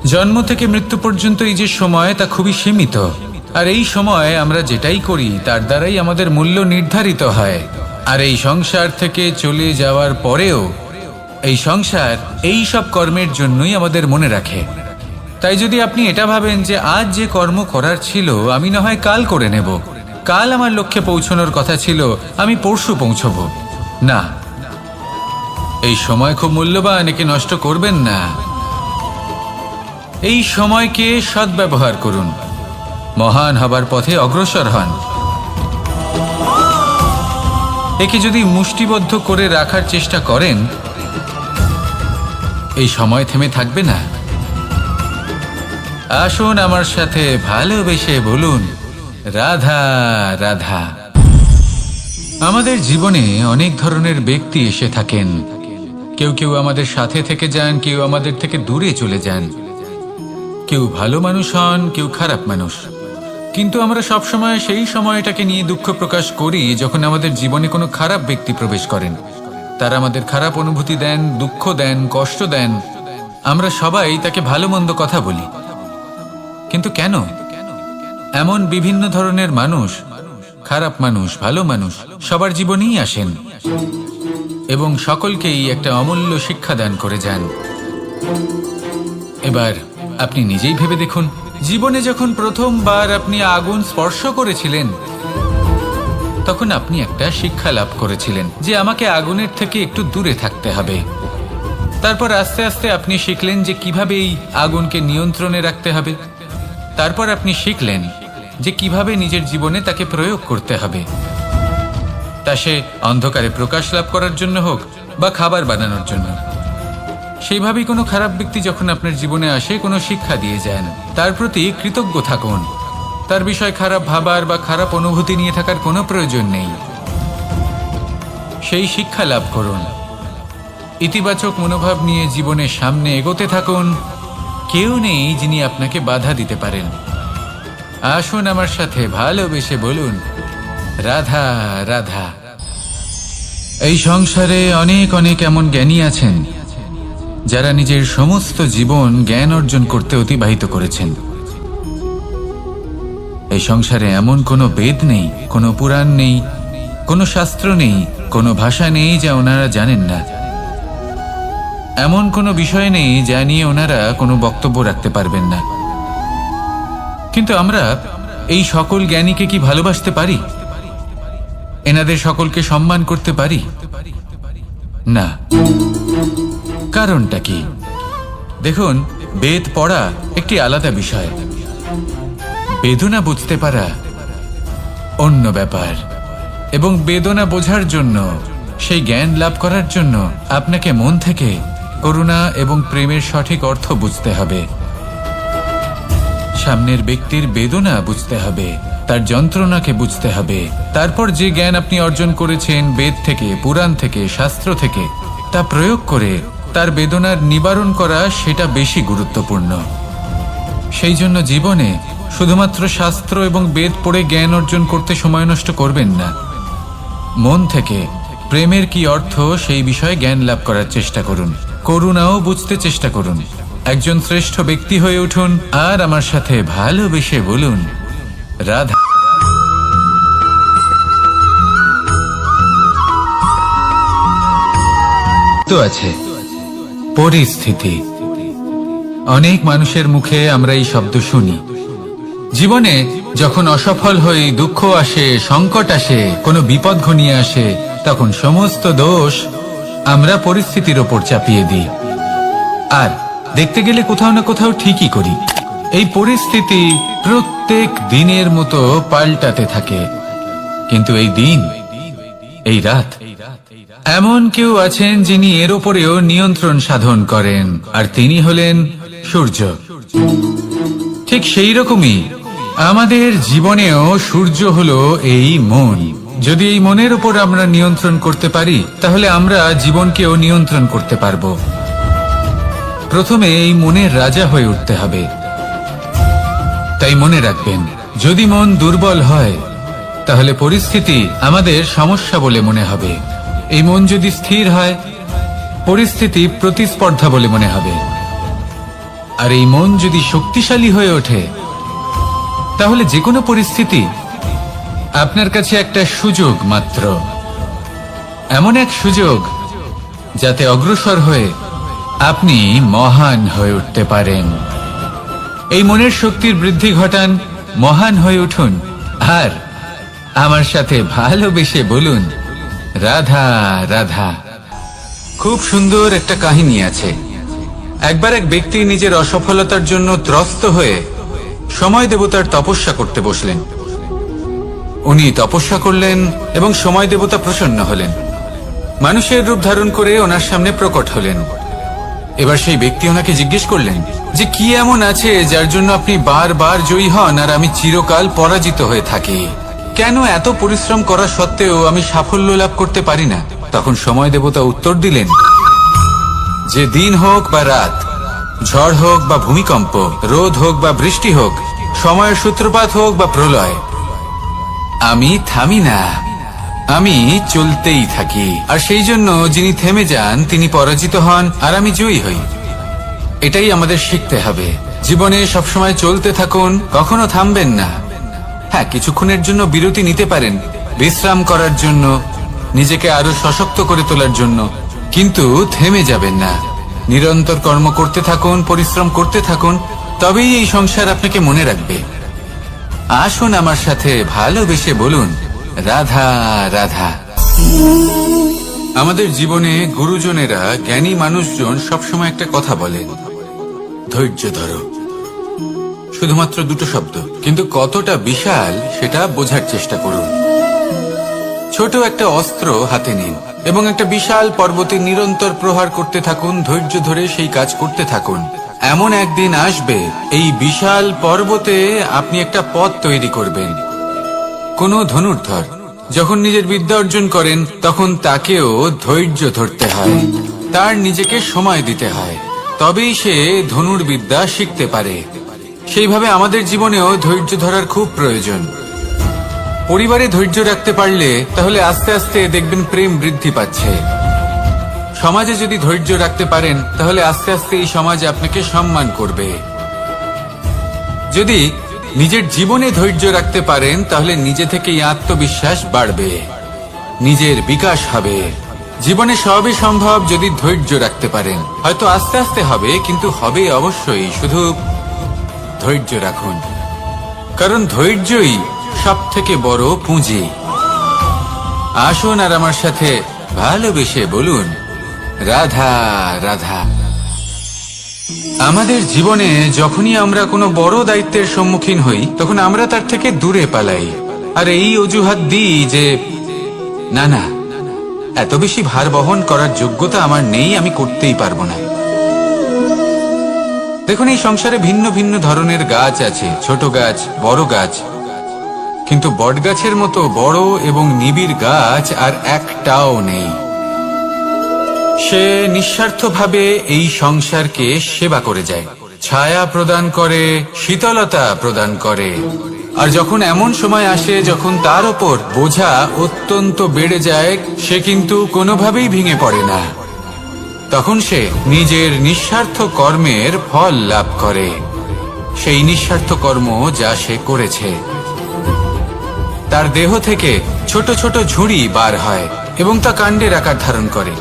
জন্ম থেকে মৃত্যু পর্যন্ত এই যে সময়, তা খুবই সীমিত। আর এই সময় আমরা যেটাই করি তার দ্বারাই আমাদের মূল্য নির্ধারিত হয়। আর এই সংসার থেকে চলে যাওয়ার পরেও এই সংসার এই সব কর্মের জন্যই আমাদের মনে রাখে। তাই যদি আপনি এটা ভাবেন যে আজ যে কর্ম করার ছিল আমি না হয় কাল করে নেব, কাল আমার লক্ষ্যে পৌঁছানোর কথা ছিল আমি পরশু পৌঁছব, না, এই সময় খুব মূল্যবান, একে নষ্ট করবেন না। এই সময়কে সদ্ব্যবহার করুন, মহান হবার পথে অগ্রসর হন। একে যদি মুষ্টিবদ্ধ করে রাখার চেষ্টা করেন, এই সময় থেমে থাকবে না। আসুন আমার সাথে ভালোবেসে বলুন, রাধা রাধা। আমাদের জীবনে অনেক ধরনের ব্যক্তি এসে থাকেন। কেউ কেউ আমাদের সাথে থেকে যান, কেউ আমাদের থেকে দূরে চলে যান। কেউ ভালো মানুষ হন, কেউ খারাপ মানুষ। কিন্তু আমরা সবসময় সেই সময়টাকে নিয়ে দুঃখ প্রকাশ করি যখন আমাদের জীবনে কোনো খারাপ ব্যক্তি প্রবেশ করেন। তারা আমাদের খারাপ অনুভূতি দেন, দুঃখ দেন, কষ্ট দেন। আমরা সবাই তাকে ভালো মন্দ কথা বলি। কিন্তু কেন? এমন বিভিন্ন ধরনের মানুষ, খারাপ মানুষ, ভালো মানুষ সবার জীবনেই আসেন এবং সকলকেই একটা অমূল্য শিক্ষা দান করে যান। এবার আপনি নিজেই ভেবে দেখুন, জীবনে যখন প্রথমবার আপনি আগুন স্পর্শ করেছিলেন, তখন আপনি একটা শিক্ষা লাভ করেছিলেন যে আমাকে আগুনের থেকে একটু দূরে থাকতে হবে। তারপর আস্তে আস্তে আপনি শিখলেন যে কিভাবে এই আগুনকে নিয়ন্ত্রণে রাখতে হবে। তারপর আপনি শিখলেন যে কিভাবে নিজের জীবনে তাকে প্রয়োগ করতে হবে, তা সে অন্ধকারে প্রকাশ লাভ করার জন্য হোক বা খাবার বানানোর জন্য। সেইভাবেই কোনো খারাপ ব্যক্তি যখন আপনার জীবনে আসে, কোনো শিক্ষা দিয়ে যান, তার প্রতি কৃতজ্ঞ থাকুন। তার বিষয় খারাপ ভাবার বা খারাপ অনুভূতি নিয়ে থাকার কোনো প্রয়োজন নেই। সেই শিক্ষা লাভ করুন, ইতিবাচক মনোভাব নিয়ে জীবনের সামনে এগোতে থাকুন। কেউ নেই যিনি আপনাকে বাধা দিতে পারেন। আসুন আমার সাথে ভালোবেসে বলুন, রাধা রাধা। এই সংসারে অনেক অনেক এমন জ্ঞানী আছেন যারা নিজের সমস্ত জীবন জ্ঞান অর্জন করতে অতিবাহিত করেছেন। এই সংসারে এমন কোনো বেদ নেই, কোনো পুরাণ নেই, কোনো শাস্ত্র নেই, কোনো ভাষা নেই যা ওনারা জানেন না। এমন কোনো বিষয় নেই যা নিয়ে ওনারা কোনো বক্তব্য রাখতে পারবেন না। কিন্তু আমরা এই সকল জ্ঞানীকে কি ভালোবাসতে পারি? এনাদের সকলকে সম্মান করতে পারি না। কারণটা কি? দেখুন, বেদ পড়া একটি আলাদা বিষয়, বেদনা বুঝতে পারা অন্য ব্যাপার। এবং বেদনা বোঝার জন্য, সেই জ্ঞান লাভ করার জন্য আপনাকে মন থেকে করুণা এবং প্রেমের সঠিক অর্থ বুঝতে হবে। সামনের ব্যক্তির বেদনা বুঝতে হবে, তার যন্ত্রণাকে বুঝতে হবে। তারপর যে জ্ঞান আপনি অর্জন করেছেন বেদ থেকে, পুরাণ থেকে, শাস্ত্র থেকে, তা প্রয়োগ করে তার বেদনার নিবারণ করা, সেটা বেশি গুরুত্বপূর্ণ। সেই জন্য জীবনে শুধুমাত্র শাস্ত্র এবং বেদ পড়ে জ্ঞান অর্জন করতে সময় নষ্ট করবেন না। মন থেকে প্রেমের কি অর্থ সেই বিষয়ে জ্ঞান লাভ করার চেষ্টা করুন। করুণাও বুঝতে চেষ্টা করুন। একজন শ্রেষ্ঠ ব্যক্তি হয়ে উঠুন আর আমার সাথে ভালোবেসে বলুন, রাধা। তো আছে পরিস্থিতি। অনেক মানুষের মুখে আমরা এই শব্দ শুনি। জীবনে যখন অসফল হই, দুঃখ আসে, সংকট আসে, কোনো বিপদ ঘনিয়ে আসে, তখন সমস্ত দোষ আমরা পরিস্থিতির ওপর চাপিয়ে দিই, আর দেখতে গেলে কোথাও না কোথাও ঠিকই করি। এই পরিস্থিতি প্রত্যেক দিনের মতো পাল্টাতে থাকে, কিন্তু এই দিন, এই রাত, এমন কেউ আছেন যিনি এর ওপরেও নিয়ন্ত্রণ সাধন করেন, আর তিনি হলেন সূর্য। ঠিক সেই রকমই আমাদের জীবনেও সূর্য হলো এই মন। যদি এই মনের উপর আমরা নিয়ন্ত্রণ করতে পারি, তাহলে আমরা জীবনকেও নিয়ন্ত্রণ করতে পারব। প্রথমে এই মনের রাজা হয়ে উঠতে হবে। তাই মনে রাখবেন, যদি মন দুর্বল হয় তাহলে পরিস্থিতি আমাদের সমস্যা বলে মনে হবে। এই মন যদি স্থির হয়, পরিস্থিতি প্রতিস্পর্ধা বলে মনে হবে। আর এই মন যদি শক্তিশালী হয়ে ওঠে, তাহলে যে কোনো পরিস্থিতি আপনার কাছে একটা সুযোগ মাত্র, এমন এক সুযোগ যাতে অগ্রসর হয়ে আপনি মহান হয়ে উঠতে পারেন। এই মনের শক্তির বৃদ্ধি ঘটান, মহান হয়ে উঠুন, আর আমার সাথে ভালোবেসে বলুন, রাধা রাধা। খুব সুন্দর একটা কাহিনী আছে। একবার এক ব্যক্তি নিজের অসফলতার জন্য ত্রস্ত হয়ে সময় দেবতার তপস্যা করতে বসলেন। উনি তপস্যা করলেন এবং সময় দেবতা প্রসন্ন হলেন, মানুষের রূপ ধারণ করে ওনার সামনে প্রকট হলেন। এবার সেই ব্যক্তি ওনাকে জিজ্ঞেস করলেন যে কি এমন আছে যার জন্য আপনি বারবার জয়ী হন আর আমি চিরকাল পরাজিত হয়ে থাকি? কেন এত পরিশ্রম করা সত্ত্বেও আমি সাফল্য লাভ করতে পারি না? তখন সময় দেবতা উত্তর দিলেন যে দিন হোক বা রাত, ঝড় হোক বা ভূমিকম্প, রোদ হোক বা বৃষ্টি হোক, সময়ের সূত্রপাত হোক বা প্রলয়, আমি থামি না, আমি চলতেই থাকি। আর সেই জন্য যিনি থেমে যান তিনি পরাজিত হন আর আমি জয়ী হই। এটাই আমাদের শিখতে হবে। জীবনে সবসময় চলতে থাকুন, কখনো থামবেন না। হ্যাঁ, কিছুক্ষণের জন্য বিরতি নিতে পারেন, বিশ্রাম করার জন্য, নিজেকে আরো সশক্ত করে তোলার জন্য, কিন্তু থেমে যাবেন না। নিরন্তর কর্ম করতে থাকুন, পরিশ্রম করতে থাকুন, তবেই এই সংসার আপনাকে মনে রাখবে। আসুন আমার সাথে ভালোবেসে বলুন, রাধা রাধা। আমাদের জীবনে গুরুজনেরা, জ্ঞানী মানুষজন সবসময় একটা কথা বলেন, ধৈর্য ধরো। শুধুমাত্র দুটো শব্দ, কিন্তু কতটা বিশাল সেটা বোঝার চেষ্টা করুন। ছোট একটা অস্ত্র হাতে নিন এবং একটা বিশাল পর্বতে নিরন্তর প্রহার করতে থাকুন, ধৈর্য ধরে সেই কাজ করতে থাকুন। এমন একদিন আসবে, এই বিশাল পর্বতে আপনি একটা পথ তৈরি করবেন। কোনো ধনুর্ধর যখন নিজের বিদ্যা অর্জন করেন, তখন তাকেও ধৈর্য ধরতে হয়, তার নিজেকে সময় দিতে হয়, তবেই সে ধনুর্বিদ্যা শিখতে পারে। সেইভাবে আমাদের জীবনেও ধৈর্য ধরার খুব প্রয়োজন। পরিবারে ধৈর্য রাখতে পারলে তাহলে আস্তে আস্তে দেখবেন প্রেম বৃদ্ধি পাচ্ছে। সমাজে যদি ধৈর্য রাখতে পারেন, তাহলে আস্তে আস্তে এই সমাজ আপনাকে সম্মান করবে। যদি নিজের জীবনে ধৈর্য রাখতে পারেন, তাহলে নিজে থেকেই আত্মবিশ্বাস বাড়বে, নিজের বিকাশ হবে। জীবনে সবই সম্ভব যদি ধৈর্য রাখতে পারেন। হয়তো আস্তে আস্তে হবে, কিন্তু হবে অবশ্যই। শুধু ধৈর্য রাখুন, কারণ ধৈর্যই সবথেকে বড় পুঁজি। আসুন আর আমার সাথে ভালোবেসে বলুন, রাধা রাধা। আমাদের জীবনে যখনই আমরা কোনো বড় দায়িত্বের সম্মুখীন হই, তখন আমরা তার থেকে দূরে পালাই, আর এই অজুহাত দিই যে না না, এত বেশি ভার বহন করার যোগ্যতা আমার নেই, আমি করতেই পারবো না। দেখুন, এই সংসারে ভিন্ন ভিন্ন ধরনের গাছ আছে, ছোট গাছ, বড় গাছ, কিন্তু বট গাছের মতো বড় এবং নিবিড় গাছ আর একটাও নেই। সে নিঃস্বার্থভাবে এই সংসারকে সেবা করে যায়, ছায়া প্রদান করে, শীতলতা প্রদান করে। আর যখন এমন সময় আসে যখন তার ওপর বোঝা অত্যন্ত বেড়ে যায়, সে কিন্তু কোনোভাবেই ভেঙে পড়ে না। তখন সে নিজের নিঃস্বার্থ কর্মের ফল লাভ করে, সেই নিঃস্বার্থ কর্ম যা সে করেছে। তার দেহ থেকে ছোট ছোট ঝুড়ি বার হয় এবং তা কাণ্ডের আকার ধারণ করে।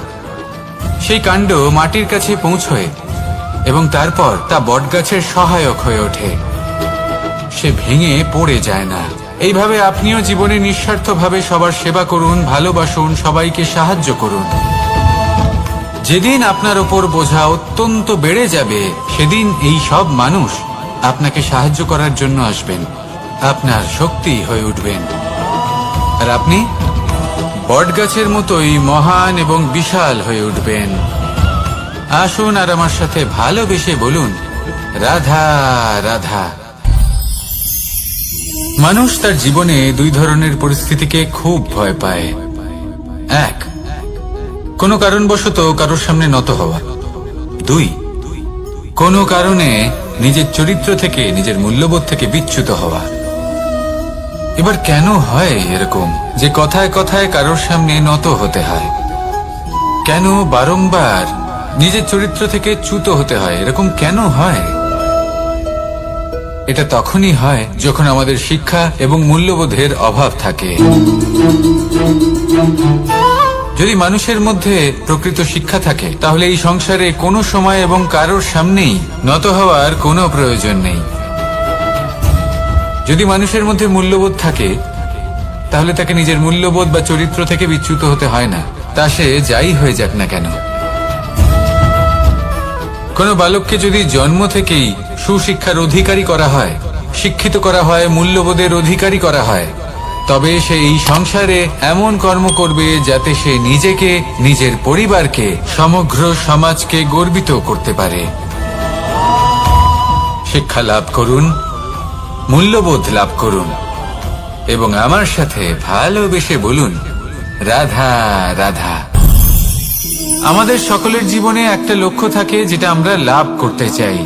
সেই কাণ্ড মাটির কাছে পৌঁছয় এবং তারপর তা বটগাছের সহায়ক হয়ে ওঠে। সে ভেঙে পড়ে যায় না। এইভাবে আপনিও জীবনে নিঃস্বার্থভাবে সবার সেবা করুন, ভালোবাসুন, সবাইকে সাহায্য করুন। যেদিন আপনার ওপর বোঝা অত্যন্ত বেড়ে যাবে, সেদিন এই সব মানুষ আপনাকে সাহায্য করার জন্য আসবেন, আপনার শক্তি হয়ে উঠবেন, আর আপনি বটগাছের মতোই মহান এবং বিশাল হয়ে উঠবেন। আসুন আর আমার সাথে ভালোবেসে বলুন, রাধা রাধা। মানুষ তার জীবনে দুই ধরনের পরিস্থিতিকে খুব ভয় পায়। এক, কোনো কারণবশত কারোর সামনে নত হওয়া। দুই, কোনো কারণে নিজের চরিত্র থেকে, নিজের মূল্যবোধ থেকে বিচ্যুত হওয়া। এবার কেন হয় এরকম যে কথায় কথায় কারোর সামনে নত হতে হয়? কেন বারংবার নিজের চরিত্র থেকে চ্যুত হতে হয়? এরকম কেন হয়? এটা তখনই হয় যখন আমাদের শিক্ষা এবং মূল্যবোধের অভাব থাকে। যদি মানুষের মধ্যে প্রকৃত শিক্ষা থাকে, তাহলে এই সংসারে কোনো সময় এবং কারোর সামনেই নত হওয়ার কোনো প্রয়োজন নেই। যদি মানুষের মধ্যে মূল্যবোধ থাকে, তাহলে তাকে নিজের মূল্যবোধ বা চরিত্র থেকে বিচ্যুত হতে হয় না, তা সে যাই হয়ে যাক না কেন। কোনো বালককে যদি জন্ম থেকেই সুশিক্ষার অধিকারী করা হয়, শিক্ষিত করা হয়, মূল্যবোধের অধিকারী করা হয়, তবে সে এই সংসারে এমন কর্ম করবে যাতে সে নিজেকে, নিজের পরিবারকে, সমগ্র সমাজকে গর্বিত করতে পারে। শিক্ষা লাভ করুন, মূল্যবোধ লাভ করুন এবং আমার সাথে ভালোবেসে বলুন, রাধা রাধা। আমাদের সকলের জীবনে একটা লক্ষ্য থাকে যেটা আমরা লাভ করতে চাই।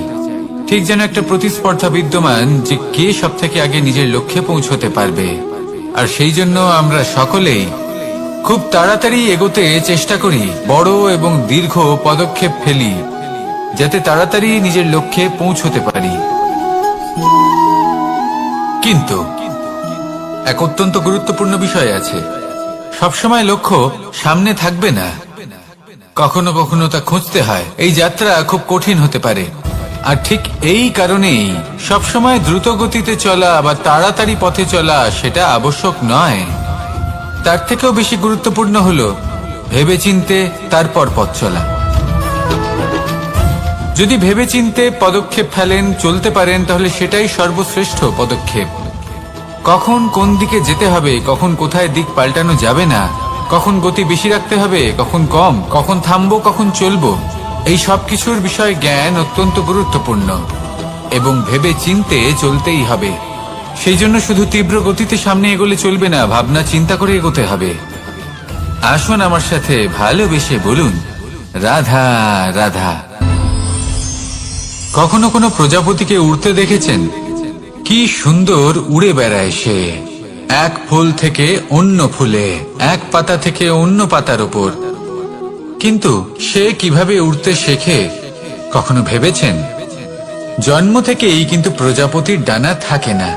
ঠিক যেন একটা প্রতিস্পর্ধা বিদ্যমান যে কে সব থেকে আগে নিজের লক্ষ্যে পৌঁছতে পারবে। আর সেই জন্য আমরা সকলেই খুব তাড়াতাড়ি এগোতে চেষ্টা করি, বড় এবং দীর্ঘ পদক্ষেপ ফেলি যাতে তাড়াতাড়ি নিজের লক্ষ্যে পৌঁছতে পারি। কিন্তু এক অত্যন্ত গুরুত্বপূর্ণ বিষয় আছে, সবসময় লক্ষ্য সামনে থাকবে না, কখনো কখনো তা খুঁজতে হয়। এই যাত্রা খুব কঠিন হতে পারে, আর ঠিক এই কারণেই সবসময় দ্রুত গতিতে চলা বা তাড়াতাড়ি পথে চলা সেটা আবশ্যক নয়। তার থেকেও বেশি গুরুত্বপূর্ণ হলো ভেবেচিন্তে তারপর পথ চলা। যদি ভেবেচিন্তে পদক্ষেপ ফেলেন, চলতে পারেন, তাহলে সেটাই সর্বশ্রেষ্ঠ পদক্ষেপ। কখন কোন দিকে যেতে হবে, কখন কোথায় দিক পাল্টানো যাবে না, কখন গতি বেশি রাখতে হবে, কখন কম, কখন থামবো, কখন চলবো, এই সব কিছুর বিষয়ে জ্ঞান অত্যন্ত গুরুত্বপূর্ণ এবং ভেবে চিন্তে চলতেই হবে। সেই জন্য শুধু তীব্র গতিতে সামনে এগোলে চলবে না, ভাবনা চিন্তা করে এগোতে হবে। আসুন আমার সাথে ভালোবেসে বলুন, রাধা রাধা। কখনো কোনো প্রজাপতিকে উড়তে দেখেছেন? কি সুন্দর উড়ে বেড়ায় সে, এক ফুল থেকে অন্য ফুলে, এক পাতা থেকে অন্য পাতার উপর। কিন্তু সে কিভাবে উড়তে শেখে কখনো ভেবেছেন? জন্ম থেকেই কিন্তু প্রজাপতির ডানা থাকে না,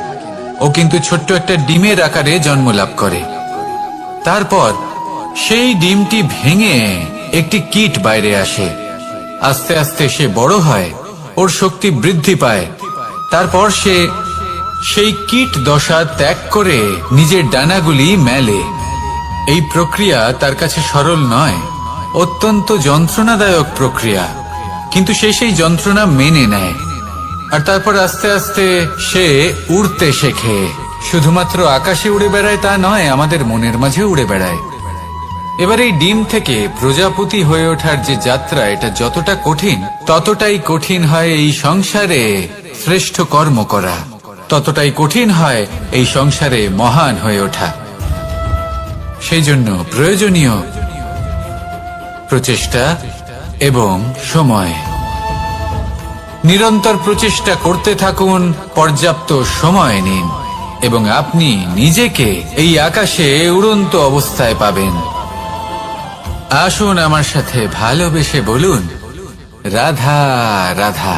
ও কিন্তু ছোট্ট একটা ডিমের আকারে জন্ম লাভ করে। তারপর সেই ডিমটি ভেঙে একটি কীট বাইরে আসে। আস্তে আস্তে সে বড় হয়, ওর শক্তি বৃদ্ধি পায়। তারপর সে সেই কীট দশা ত্যাগ করে নিজের ডানাগুলি মেলে। এই প্রক্রিয়া তার কাছে সরল নয়, অত্যন্ত যন্ত্রণাদায়ক প্রক্রিয়া, কিন্তু সে সেই যন্ত্রণা মেনে নেয়। আর তারপর আস্তে আস্তে সে উড়তে শেখে। শুধুমাত্র আকাশে উড়ে বেড়ায় তা নয়, আমাদের মনের মাঝে উড়ে বেড়ায়। এবার এই ডিম থেকে প্রজাপতি হয়ে ওঠার যে যাত্রা, এটা যতটা কঠিন, ততটাই কঠিন হয় এই সংসারে শ্রেষ্ঠ কর্ম করা, ততটাই কঠিন হয় এই সংসারে মহান হয়ে ওঠা। সেই জন্য প্রয়োজনীয় প্রচেষ্টা এবং সময়। নিরন্তর প্রচেষ্টা করতে থাকুন, পর্যাপ্ত সময় নিন এবং আপনি নিজেকে এই আকাশে উড়ন্ত অবস্থায় পাবেন। আসুন আমার সাথে ভালোবেসে বলুন, রাধা রাধা।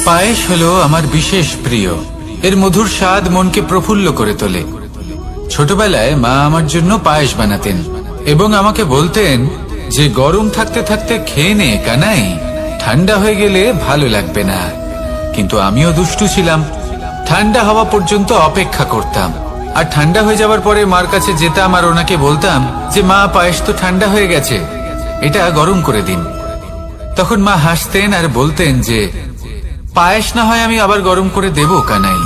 পায়েস হলো আমার বিশেষ প্রিয়। এর মধুর স্বাদ মনকে প্রফুল্ল করে তোলে। ছোটবেলায় মা আমার জন্য পায়েস বানাতেন এবং আমাকে বলতেন যে গরম থাকতে থাকতে খেয়ে নে কানাই, ঠান্ডা হয়ে গেলে ভালো লাগবে না। কিন্তু আমিও দুষ্টু ছিলাম, ঠান্ডা হওয়া পর্যন্ত অপেক্ষা করতাম, আর ঠান্ডা হয়ে যাওয়ার পরে মার কাছে যেতাম আর ওনাকে বলতাম যে মা, পায়েস তো ঠান্ডা হয়ে গেছে। এটা গরম করে দিন। তখন মা হাসতেন আর বলতেন যে পায়েস না হয় আমি আবার গরম করে দেব কানাই,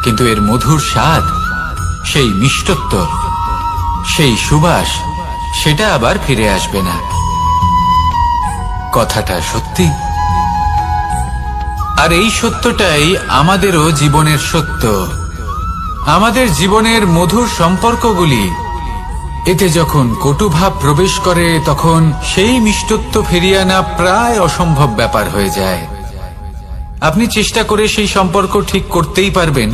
কিন্তু এর মধুর স্বাদ, সেই মিষ্টত্ব, সেই সুবাস, সেটা আবার ফিরে আসবে না। কথাটা সত্যি। আর এই সত্যটাই আমাদেরও জীবনের সত্য। আমাদের জীবনের মধুর সম্পর্কগুলি, এতে যখন কটুভাব প্রবেশ করে তখন সেই মিষ্টত্ব ফিরিয়ে আনা প্রায় অসম্ভব ব্যাপার হয়ে যায়। আপনি চেষ্টা করে সেই সম্পর্ক ঠিক করতেই পারবেন,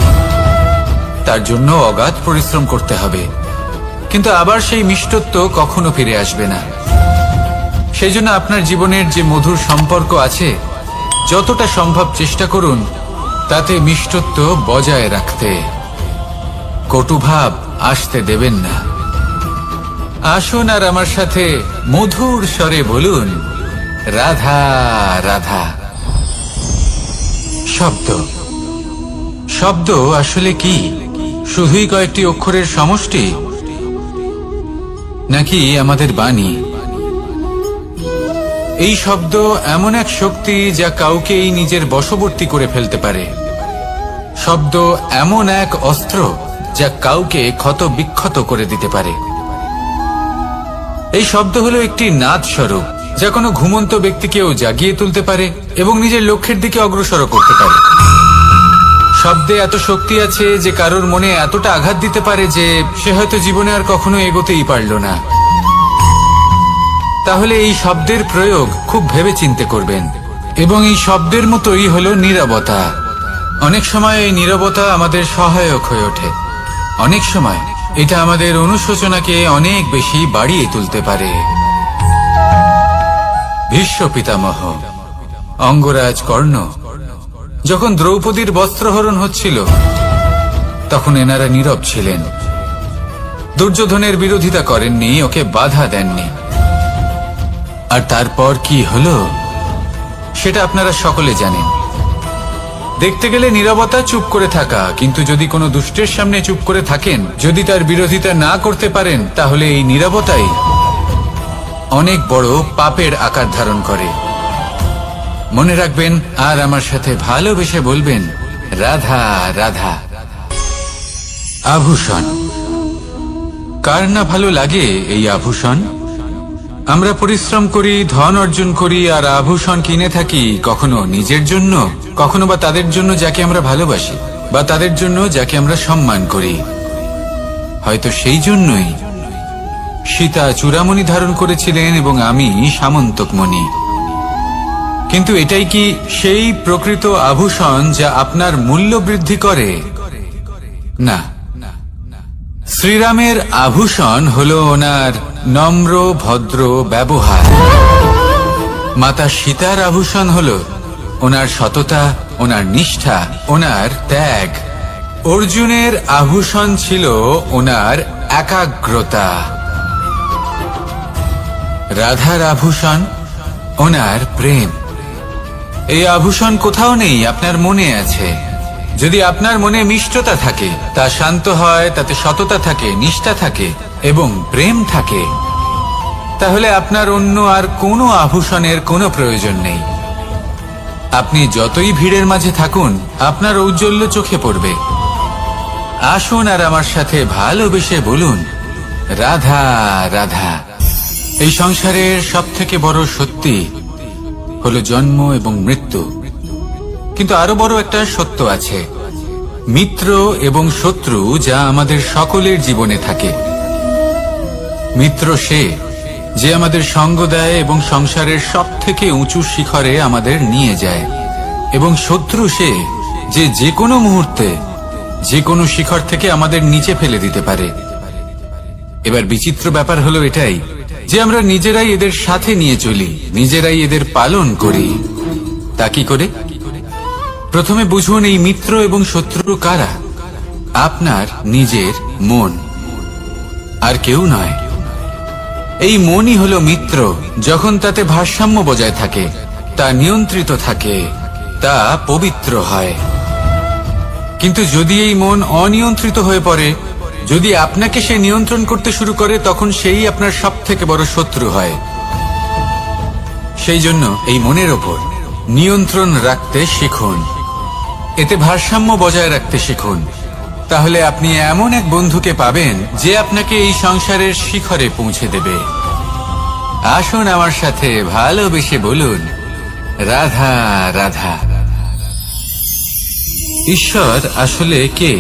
তার জন্য অগাধ পরিশ্রম করতে হবে, কিন্তু আবার সেই মিষ্টত্ব কখনো ফিরে আসবে না। সেই জন্য আপনার জীবনের যে মধুর সম্পর্ক আছে, যতটা সম্ভব চেষ্টা করুন তাতে মিষ্টত্ব বজায় রাখতে। কটুভাব আসতে দেবেন না। আসুন আর আমার সাথে মধুর স্বরে বলুন, রাধা রাধা। শব্দ, শব্দ আসলে কি? শুধুই কয়েকটি অক্ষরের সমষ্টি, নাকি আমাদের বাণী? এই শব্দ এমন এক শক্তি যা কাউকেই নিজের বশবর্তী করে ফেলতে পারে। শব্দ এমন এক অস্ত্র যা কাউকে ক্ষত বিক্ষত করে দিতে পারে। এই শব্দ হলো একটি নাদ স্বরূপ যা কোনো ঘুমন্ত ব্যক্তিকেও জাগিয়ে তুলতে পারে এবং নিজের লক্ষ্যের দিকে অগ্রসর করতে পারে। শব্দে এত শক্তি আছে যে কারোর মনে এতটা আঘাত দিতে পারে যে সে হয়তো জীবনে আর কখনো এগোতেই পারল না। তাহলে এই শব্দের প্রয়োগ খুব ভেবে চিন্তে করবেন। এবং এই শব্দের মতোই হলো নীরবতা। অনেক সময় এই নীরবতা আমাদের সহায়ক হয়ে ওঠে। অনেক সময় এটা আমাদের অনুশোচনাকে অনেক বেশি বাড়িয়ে তুলতে পারে। ভীষ্ম পিতামহ, অঙ্গরাজ কর্ণ, যখন দ্রৌপদীর বস্ত্রহরণ হচ্ছিল তখন এনারা নীরব ছিলেন। দুর্যোধনের বিরোধিতা করেননি, ওকে বাধা দেননি। আর তারপর কি হলো সেটা আপনারা সকলে জানেন। দেখতে গেলে নীরবতা চুপ করে থাকা, কিন্তু যদি কোনো দুষ্টের সামনে চুপ করে থাকেন, যদি তার বিরোধিতা না করতে পারেন, তাহলে এই নীরবতাই অনেক বড় পাপের আকার ধারণ করে। মনে রাখবেন আর আমার সাথে ভালোবেসে বলবেন, রাধা রাধা। আভূষণ, কার না ভালো লাগে এই আভূষণ? আমরা পরিশ্রম করি, ধন অর্জন করি আর আভূষণ কিনে থাকি, কখনো নিজের জন্য, কখনো বা তাদের জন্য যাকে আমরা ভালোবাসি, বা তাদের জন্য যাকে আমরা সম্মান করি। হয়তো সেই জন্যই সীতা চূড়ামণি ধারণ করেছিলেন এবং আমি সামন্তকমণি। কিন্তু এটাই কি সেই প্রকৃত আভূষণ যা আপনার মূল্য বৃদ্ধি করে? না। শ্রীরামের আভূষণ হলো ওনার নম্র ভদ্র ব্যবহার। মাতা সীতার আভূষণ হলো ওনার সততা, ওনার নিষ্ঠা, ওনার ত্যাগ। অর্জুনের আভূষণ ছিল ওনার একাগ্রতা। রাধার আভূষণ ওনার প্রেম। এই আভূষণ কোথাও নেই, আপনার মনে আছে। যদি আপনার মনে মিষ্টতা থাকে, তা শান্ত হয়, তাতে সততা থাকে, নিষ্ঠা থাকে এবং প্রেম থাকে, তাহলে আপনার অন্য আর কোনো আভূষণের কোনো প্রয়োজন নেই। আপনি যতই ভিড়ের মাঝে থাকুন, আপনার ঔজ্জ্বল্য চোখে পড়বে। আসুন আর আমার সাথে ভালোবেসে বলুন, রাধা রাধা। এই সংসারের সবথেকে বড় সত্যি হলো জন্ম এবং মৃত্যু, কিন্তু আরো বড় একটা সত্য আছে, মিত্র এবং শত্রু, যা আমাদের সকলের জীবনে থাকে। মিত্র সে যে আমাদের সঙ্গ দেয় এবং সংসারের সবথেকে উঁচু শিখরে আমাদের নিয়ে যায়, এবং শত্রু সে যে যে কোনো মুহূর্তে যে কোনো শিখর থেকে আমাদের নিচে ফেলে দিতে পারে। এবার বিচিত্র ব্যাপার হলো এটাই যে আমরা নিজেরাই এদের সাথে নিয়ে চলি, নিজেরাই এদের পালন করি। তা কি করে? প্রথমে বুঝুন এই মিত্র এবং শত্রু কারা। আপনার নিজের মন, আর কেউ নয়। এই মনই হলো মিত্র যখন তাতে ভারসাম্য বজায় থাকে, তা নিয়ন্ত্রিত থাকে, তা পবিত্র হয়। কিন্তু যদি এই মন অনিয়ন্ত্রিত হয়ে পড়ে, যদি আপনাকে সে নিয়ন্ত্রণ করতে শুরু করে, তখন সেই আপনার সবথেকে বড় শত্রু হয়। সেই জন্য এই মনের ওপর নিয়ন্ত্রণ রাখতে শিখুন, এতে ভারসাম্য বজায় রাখতে শিখুন। তাহলে আপনি এমন এক বন্ধুকে পাবেন যে আপনাকে এই সংসারের শিখরে পৌঁছে দেবে। আসুন আমার সাথে ভালোবেসে বলুন, রাধা রাধা। ঈশ্বর আসলে কে?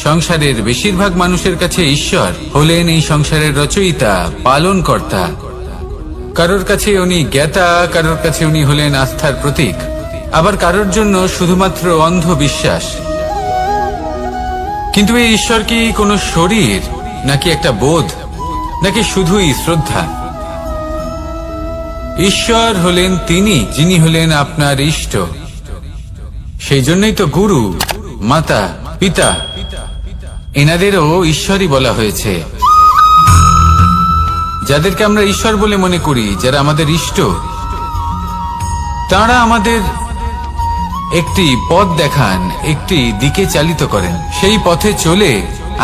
সংসারের বেশিরভাগ মানুষের কাছে ঈশ্বর হলেন এই সংসারের রচয়িতা, পালনকর্তা। কারোর কাছে উনি জ্ঞাতা, কারোর কাছে উনি হলেন আস্থার প্রতীক, আবার কারোর জন্য শুধুমাত্র অন্ধ বিশ্বাস। কিন্তু এই ঈশ্বর কি কোনো শরীর, নাকি একটা বোধ, নাকি শুধুই শ্রদ্ধা? ঈশ্বর হলেন তিনি যিনি হলেন আপনার ইষ্ট। সেই জন্যই তো গুরু, মাতা, পিতা এনাদেরও ঈশ্বরই বলা হয়েছে। যাদেরকে আমরা ঈশ্বর বলে মনে করি, যারা আমাদের ইষ্ট, তারা আমাদের একটি পথ দেখান, একটি দিকে চালিত করেন। সেই পথে চলে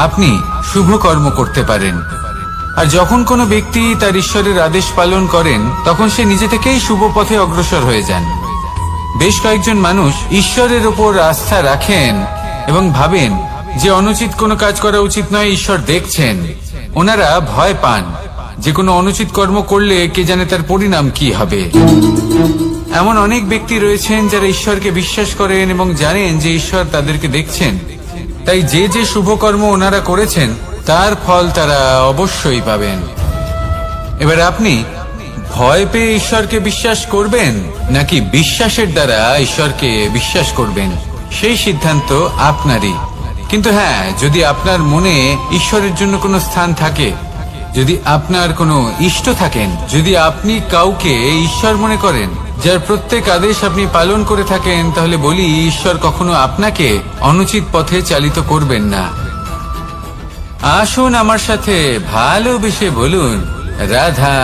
আপনি শুভ কর্ম করতে পারেন। আর যখন কোনো ব্যক্তি তার ঈশ্বরের আদেশ পালন করেন, তখন সে নিজে থেকেই শুভ পথে অগ্রসর হয়ে যান। বেশ কয়েকজন মানুষ ঈশ্বরের ওপর আস্থা রাখেন এবং ভাবেন যে অনুচিত কোনো কাজ করা উচিত নয়, ঈশ্বর দেখছেন। ওনারা ভয় পান যে কোনো অনুচিত কর্ম করলে কে জানে তার পরিণাম কি হবে। এমন অনেক ব্যক্তি রয়েছেন যারা ঈশ্বরকে বিশ্বাস করেন এবং জানেন যে ঈশ্বর তাদেরকে দেখছেন, তাই যে যে শুভ কর্ম ওনারা করেছেন তার ফল তারা অবশ্যই পাবেন। এবার আপনি ভয় পেয়ে ঈশ্বরকে বিশ্বাস করবেন, নাকি বিশ্বাসের দ্বারা ঈশ্বরকে বিশ্বাস করবেন, সেই সিদ্ধান্ত আপনারই। কিন্তু হ্যাঁ, যদি আপনার মনে ঈশ্বরের জন্য কোনো স্থান থাকে, যদি আপনার কোনো ইষ্ট থাকেন, যদি আপনি কাউকে ঈশ্বর মনে করেন, যার প্রত্যেক আদেশ আপনি পালন করে থাকেন, তাহলে বলি ঈশ্বর কখনো আপনাকে অনুচিত পথে চালিত করবেন না। আসুন আমার সাথে ভালোবেসে বলুন, রাধা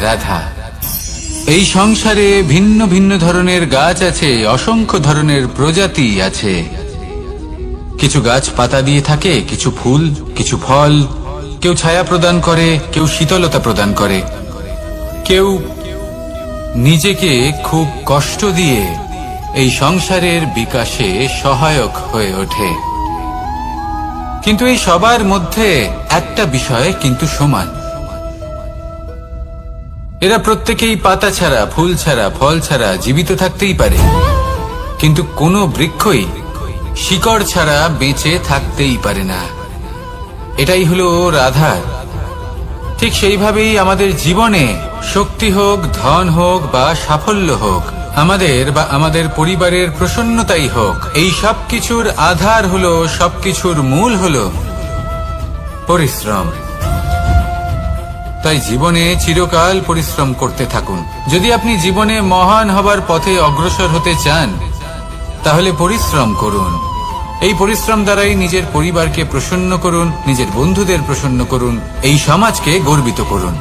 রাধা। এই সংসারে ভিন্ন ভিন্ন ধরনের গাছ আছে, অসংখ্য ধরনের প্রজাতি আছে। কিছু গাছ পাতা দিয়ে থাকে, কিছু ফুল, কিছু ফল। কেউ ছায়া প্রদান করে, কেউ শীতলতা প্রদান করে, কেউ নিজেকে খুব কষ্ট দিয়ে এই সংসারের বিকাশে সহায়ক হয়ে ওঠে। কিন্তু এই সবার মধ্যে একটা বিষয় কিন্তু সমান, এরা প্রত্যেকেই পাতা ছাড়া, ফুল ছাড়া, ফল ছাড়া জীবিত থাকতেই পারে, কিন্তু কোনো বৃক্ষই শিকড় ছাড়া বেঁচে থাকতেই পারে না। এটাই হলো রাধা। ঠিক সেইভাবেই আমাদের জীবনে শক্তি হোক, ধন হোক বা সাফল্য হোক, আমাদের বা আমাদের পরিবারের প্রসন্নতাই হোক, এই সব কিছুর আধার হলো, সবকিছুর মূল হলো পরিশ্রম। তাই জীবনে চিরকাল পরিশ্রম করতে থাকুন। যদি আপনি জীবনে মহান হবার পথে অগ্রসর হতে চান, তাহলে পরিশ্রম করুন। এই পরিশ্রম দ্বারাই নিজের পরিবারকে প্রসন্ন করুন, নিজের বন্ধুদের প্রসন্ন করুন, এই সমাজকে গর্বিত করুন।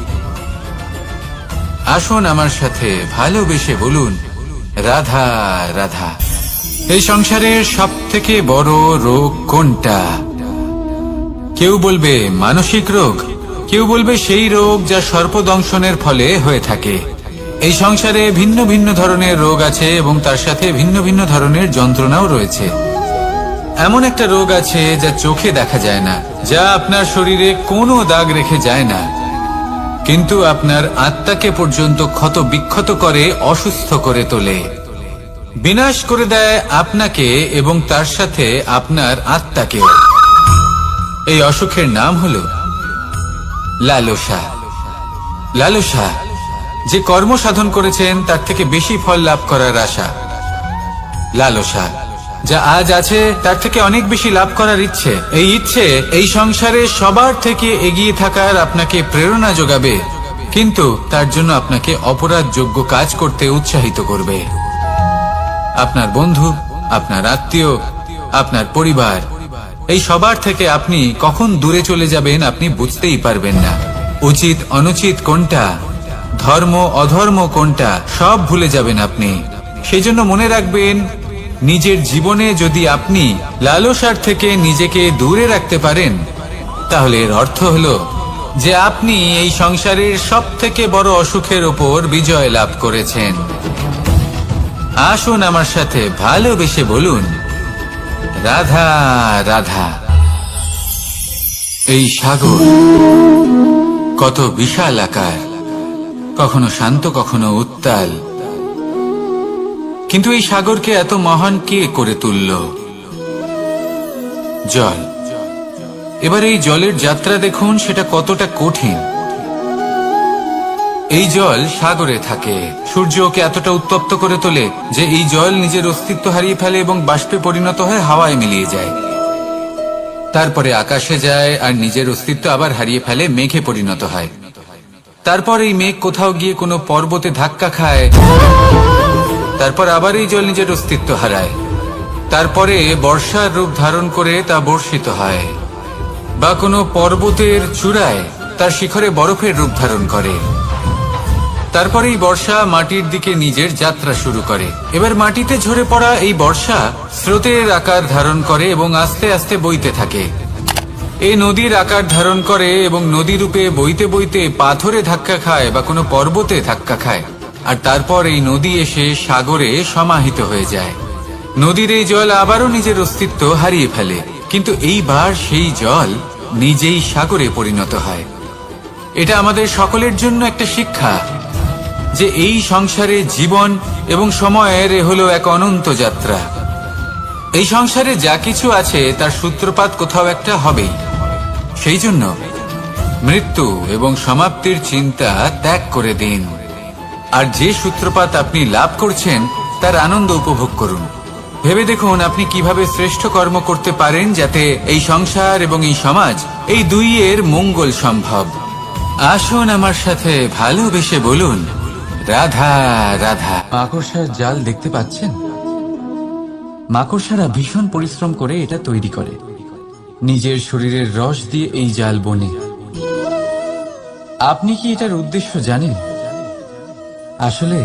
আসুন আমার সাথে ভালোবেসে বলুন, রাধা রাধা। এই সংসারের সব থেকে বড় রোগ কোনটা? কেউ বলবে মানসিক রোগ, কেউ বলবে সেই রোগ যা সর্পদংশনের ফলে হয়ে থাকে। এই সংসারে ভিন্ন ভিন্ন ধরনের রোগ আছে এবং তার সাথে ভিন্ন ভিন্ন ধরনের যন্ত্রণাও রয়েছে। এমন একটা রোগ আছে যা চোখে দেখা যায় না, যা আপনার শরীরে কোনো দাগ রেখে যায় না, কিন্তু আপনার আত্মাকে পর্যন্ত ক্ষত বিক্ষত করে, অসুস্থ করে তোলে, বিনাশ করে দেয় আপনাকে এবং তার সাথে আপনার আত্মাকেও। এই অসুখের নাম হলো লালসা। লালসা, যে কর্ম সাধন করেছেন তার থেকে বেশি ফল লাভ করার আশা। লালসা, যা আজ আছে তার থেকে অনেক বেশি লাভ করার ইচ্ছে। এই ইচ্ছে এই সংসারে সবার থেকে এগিয়ে থাকার আপনাকে প্রেরণা যোগাবে, কিন্তু তার জন্য আপনাকে অপরাধযোগ্য কাজ করতে উৎসাহিত করবে। আপনার বন্ধু, আপনার আত্মীয়, আপনার পরিবার, এই সবার থেকে আপনি কখন দূরে চলে যাবেন আপনি বুঝতেই পারবেন না। উচিত অনুচিত কোনটা, ধর্ম অধর্ম কোনটা, সব ভুলে যাবেন আপনি। সেই জন্য মনে রাখবেন, নিজের জীবনে যদি আপনি লালসার থেকে নিজেকে দূরে রাখতে পারেন, তাহলে এর অর্থ হলো যে আপনি এই সংসারের সব থেকে বড় অসুখের ওপর বিজয় লাভ করেছেন। আসুন আমার সাথে ভালোবেসে বলুন, রাধা রাধা। এই সাগর কত বিশাল আকার, কখনো শান্ত কখনো উত্তাল, কিন্তু এই সাগরকে এত মহান কে করে তুলল? জল। এবার এই জলের যাত্রা দেখুন, সেটা কতটা কঠিন। এই জল সাগরে থাকে, সূর্য ওকে এতটা উত্তপ্ত করে তোলে যে এই জল নিজের অস্তিত্ব হারিয়ে ফেলে এবং বাষ্পে পরিণত হয়ে হাওয়ায় মিলিয়ে যায়। তারপরে আকাশে যায় আর নিজের অস্তিত্ব আবার হারিয়ে ফেলে, মেঘে পরিণত হয়। তারপর এই মেঘ কোথাও গিয়ে কোনো পর্বতে ধাক্কা খায়, তারপর আবার এই জল নিজের অস্তিত্ব হারায়। তারপরে বর্ষার রূপ ধারণ করে তা বর্ষিত হয়, বা কোনো পর্বতের চূড়ায় তার শিখরে বরফের রূপ ধারণ করে। তারপরে এই বর্ষা মাটির দিকে নিজের যাত্রা শুরু করে। এবার মাটিতে ঝরে পড়া এই বর্ষা স্রোতের আকার ধারণ করে এবং আস্তে আস্তে বইতে থাকে। এই নদীর আকার ধারণ করে এবং নদী রূপে বইতে বইতে পাথরে ধাক্কা খায় বা কোনো পর্বতে ধাক্কা খায়, আর তারপর এই নদী এসে সাগরে সমাহিত হয়ে যায়। নদীর এই জল আবারও নিজের অস্তিত্ব হারিয়ে ফেলে, কিন্তু এইবার সেই জল নিজেই সাগরে পরিণত হয়। এটা আমাদের সকলের জন্য একটা শিক্ষা যে এই সংসারে জীবন এবং সময়ের হলো এক অনন্ত যাত্রা। এই সংসারে যা কিছু আছে তার সূত্রপাত কোথাও একটা হবেই। সেই জন্য মৃত্যু এবং সমাপ্তির চিন্তা ত্যাগ করে দিন, আর যে সূত্রপাত আপনি লাভ করছেন তার আনন্দ উপভোগ করুন। ভেবে দেখুন আপনি কিভাবে শ্রেষ্ঠ কর্ম করতে পারেন যাতে এই সংসার এবং এই সমাজ, এই দুইয়ের মঙ্গল সম্ভব। আসুন আমার সাথে ভালোবেসে বলুন, রাধা রাধা। মাকড়সার জাল দেখতে পাচ্ছেন? মাকড়সারা ভীষণ পরিশ্রম করে এটা তৈরি করে, নিজের শরীরের রস দিয়ে এই জাল বোনে। আপনি কি এটার উদ্দেশ্য জানেন? আসলে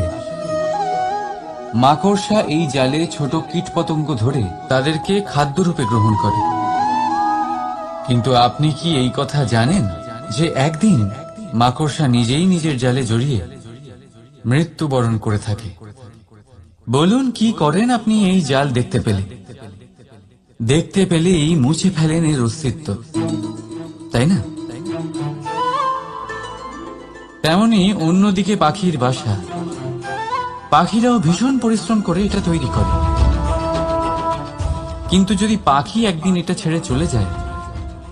মাকড়সা এই জালে ছোট কীটপতঙ্গ ধরে তাদেরকে খাদ্যরূপে গ্রহণ করে। কিন্তু আপনি কি এই কথা জানেন যে একদিন মাকড়সা নিজেই নিজের জালে জড়িয়ে মৃত্যুবরণ করে থাকে? বলুন, কি করেন আপনি এই জাল দেখতে পেলে? দেখতে পেলেই মুছে ফেলেন এর অস্তিত্ব, তাই না? তেমনি অন্যদিকে পাখির বাসা, পাখিরাও ভীষণ পরিশ্রম করে এটা তৈরি করে। কিন্তু যদি পাখি একদিন এটা ছেড়ে চলে যায়,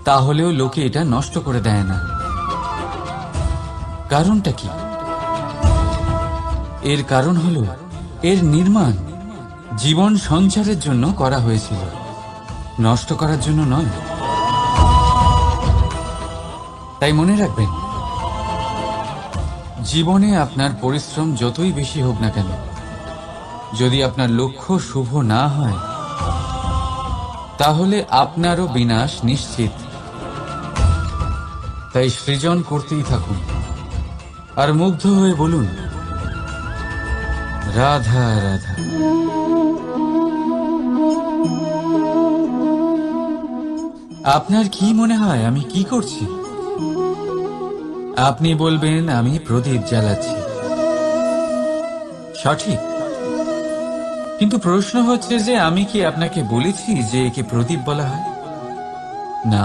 তাহলেও লোকে এটা নষ্ট করে দেয় না। কারণটা কি? এর কারণ হলো এর নির্মাণ জীবন সঞ্চারের জন্য করা হয়েছিল, নষ্ট করার জন্য নয়। তাই মনে রাখবেন, জীবনে আপনার পরিশ্রম যতই বেশি হোক না কেন, যদি আপনার লক্ষ্য শুভ না হয়, তাহলে আপনারও বিনাশ নিশ্চিত। তাই সৃজন করতেই থাকুন আর মুগ্ধ হয়ে বলুন, রাধা রাধা। আপনার কি মনে হয় আমি কি করছি? আপনি বলবেন আমি প্রদীপ জ্বালাচ্ছি। সঠিক, কিন্তু প্রশ্ন হচ্ছে যে আমি কি আপনাকে বলেছি যে একে প্রদীপ বলা হয়? না।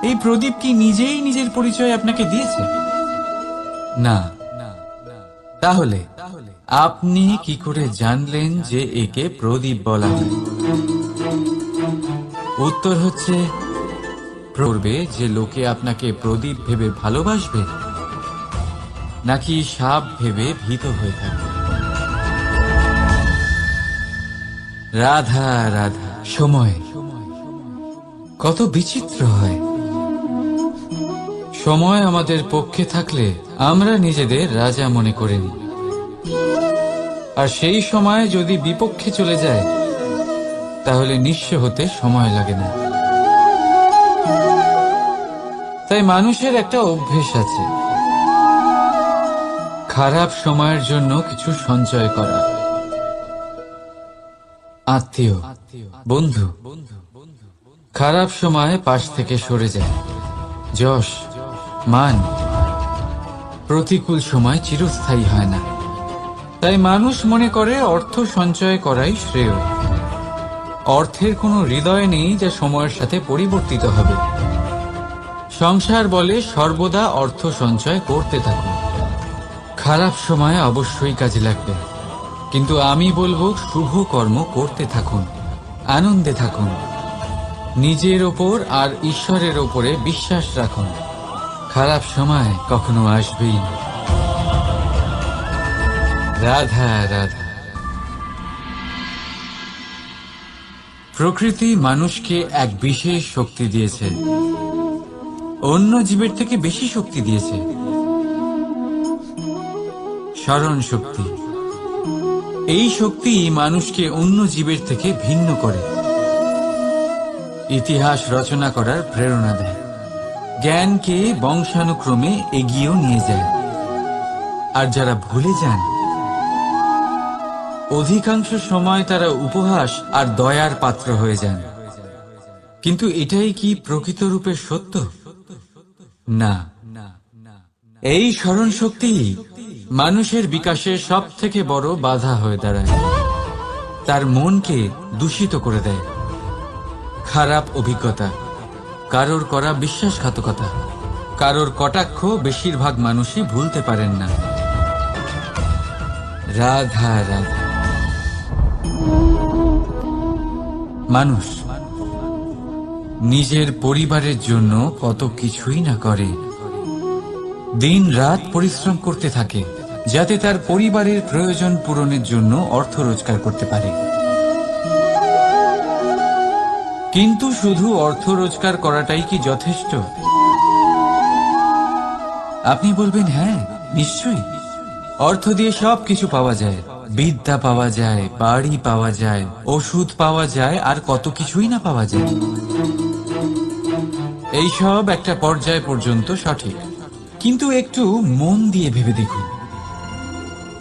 এই প্রদীপ কি নিজেই নিজের পরিচয় আপনাকে দিয়েছে? না। তাহলে আপনি কি করে জানলেন যে একে প্রদীপ বলা হয়? উত্তর হচ্ছে, পড়বে যে লোকে আপনাকে প্রদীপ ভেবে ভালোবাসবে নাকি সাপ ভেবে ভীত হয়ে থাকবে। রাধা রাধা। সময় কত বিচিত্র হয়। সময় আমাদের পক্ষে থাকলে আমরা নিজেদের রাজা মনে করে নিই, আর সেই সময় যদি বিপক্ষে চলে যায় তাহলে নিঃস্ব হতে সময় লাগে না। তাই মানুষের একটা অভ্যেস আছে, খারাপ সময়ের জন্য কিছু সঞ্চয় করা। আত্মীয়, বন্ধু খারাপ সময়ে পাশ থেকে সরে যায়, যশ, মান প্রতিকূল সময় চিরস্থায়ী হয় না। তাই মানুষ মনে করে অর্থ সঞ্চয় করাই শ্রেয়। অর্থের কোনো হৃদয় নেই যা সময়ের সাথে পরিবর্তিত হবে। সংসার বলে সর্বদা অর্থ সঞ্চয় করতে থাকুন। খারাপ সময় অবশ্যই কাজে লাগবে, কিন্তু আমি বলবো শুভ কর্ম করতে থাকুন, আনন্দে থাকুন, নিজের ওপর আর ঈশ্বরের ওপরে বিশ্বাস রাখুন। খারাপ সময় কখনো আসবেই না। রাধা রাধা। প্রকৃতি মানুষকে এক বিশেষ শক্তি দিয়েছে, অন্য জীবের থেকে বেশি শক্তি দিয়েছে। স্মরণ শক্তি। এই শক্তি মানুষকে অন্য জীবের থেকে ভিন্ন করে, ইতিহাস রচনা করার প্রেরণা দেয়, জ্ঞানকে বংশানুক্রমে এগিয়েও নিয়ে যায়। আর যারা ভুলে যান, অধিকাংশ সময় তারা উপহাস আর দয়ার পাত্র হয়ে যান। কিন্তু এটাই কি প্রকৃত রূপে সত্য? না। এই স্মরণ শক্তি মানুষের বিকাশের সব থেকে বড় বাধা হয়ে দাঁড়ায়। তার মনকে দূষিত করে দেয়। খারাপ অভিজ্ঞতা, কারোর করা বিশ্বাসঘাতকতা, কারোর কটাক্ষ বেশিরভাগ মানুষই ভুলতে পারেন না। রাধা রাধা। মানুষ নিজের পরিবারের জন্য কত কিছুই না করে, দিন রাত পরিশ্রম করতে থাকে যাতে তার পরিবারের প্রয়োজন পূরণের জন্য অর্থ রোজগার করতে পারে। কিন্তু শুধু অর্থ রোজগার করাটাই কি যথেষ্ট? আপনি বলবেন হ্যাঁ, নিশ্চয়ই। অর্থ দিয়ে সব কিছু পাওয়া যায়, বিদ্যা পাওয়া যায়, বাড়ি পাওয়া যায়, ওষুধ পাওয়া যায়, আর কত কিছুই না পাওয়া যায়। এই সব একটা পর্যায় পর্যন্ত সঠিক, কিন্তু একটু মন দিয়ে ভেবে দেখুন,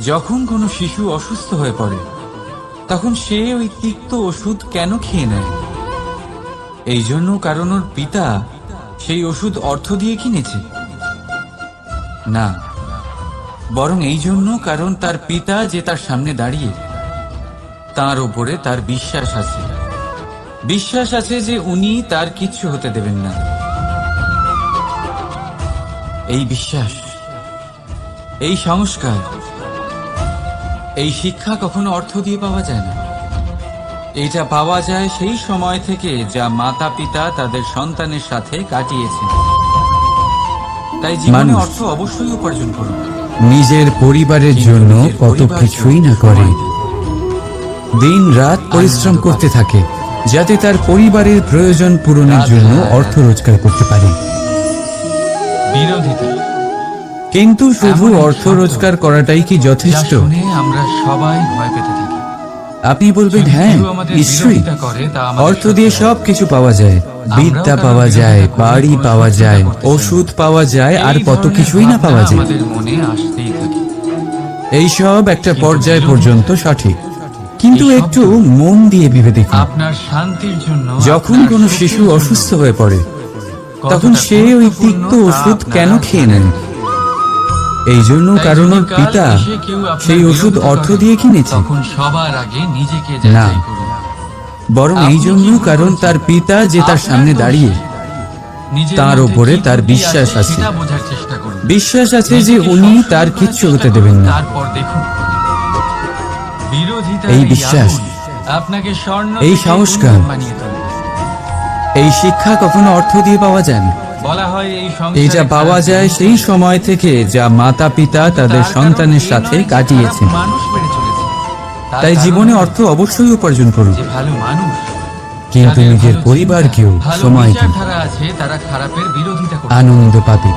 যখন কোনো শিশু অসুস্থ হয়ে পড়ে তখন সে ওই তিক্ত ওষুধ কেন খেয়ে নেয়? এই জন্য কারণ ওর পিতা সেই ওষুধ অর্থ দিয়ে কিনেছে? না, বরং এই জন্য কারণ তার পিতা যে তার সামনে দাঁড়িয়ে, তার উপরে তার বিশ্বাস আছে। বিশ্বাস আছে যে উনি তার কিচ্ছু হতে দেবেন না। এই বিশ্বাস, এই সংস্কার, এই শিক্ষা কখনো অর্থ দিয়ে পাওয়া যায় না। এটা পাওয়া যায় সেই সময় থেকে যা মাতা পিতা তাদের সন্তানের সাথে কাটিয়েছেন। তাই জীবনে অর্থ অবশ্যই উপার্জন করুন। নিজের পরিবারের জন্য কত কিছুই না করে, দিন রাত পরিশ্রম করতে থাকে যাতে তার পরিবারের প্রয়োজন পূরণের জন্য অর্থ রোজগার করতে পারে। বিরোধিতা। কিন্তু শুধু অর্থ রোজগার করাটাই কি যথেষ্ট? আমরা সবাই ভয় পেতে থাকি। আপনি বলবেন হ্যাঁ, নিশ্চয়ই। অর্থ দিয়ে সব কিছু পাওয়া যায়, বিদ্যা পাওয়া যায়, বাড়ি পাওয়া যায়, ওষুধ পাওয়া যায়, আর কত কিছুই না পাওয়া যায়। এই সব একটা পর্যায় পর্যন্ত সঠিক, কিন্তু একটু মন দিয়ে ভেবে দেখুন, আপনার শান্তির জন্য যখন কোনো শিশু অসুস্থ হয়ে পড়ে তখন সে ওই তিক্ত ওষুধ কেন খেয়ে নেয়? এই জন্য কারণ ওর পিতা সেই ওষুধ অর্থ দিয়ে কিনেছে? না, বরং এই জন্য কারণ তার পিতা যে তার সামনে দাঁড়িয়ে, তার উপরে তার বিশ্বাস আছে। বিশ্বাস আছে যে উনি তার কিচ্ছু হতে দেবেন না। এই বিশ্বাস, এই সংস্কার, এই শিক্ষা কখনো অর্থ দিয়ে পাওয়া যায় না। এটা পাওয়া যায় সেই সময় থেকে যা মাতা পিতা তাদের সন্তানের সাথে কাটিয়েছেন। তাই জীবনে অর্থ অবশ্যই উপার্জন করুন, কিন্তু নিজের পরিবারকেও সময় দিন, আনন্দ পাবে।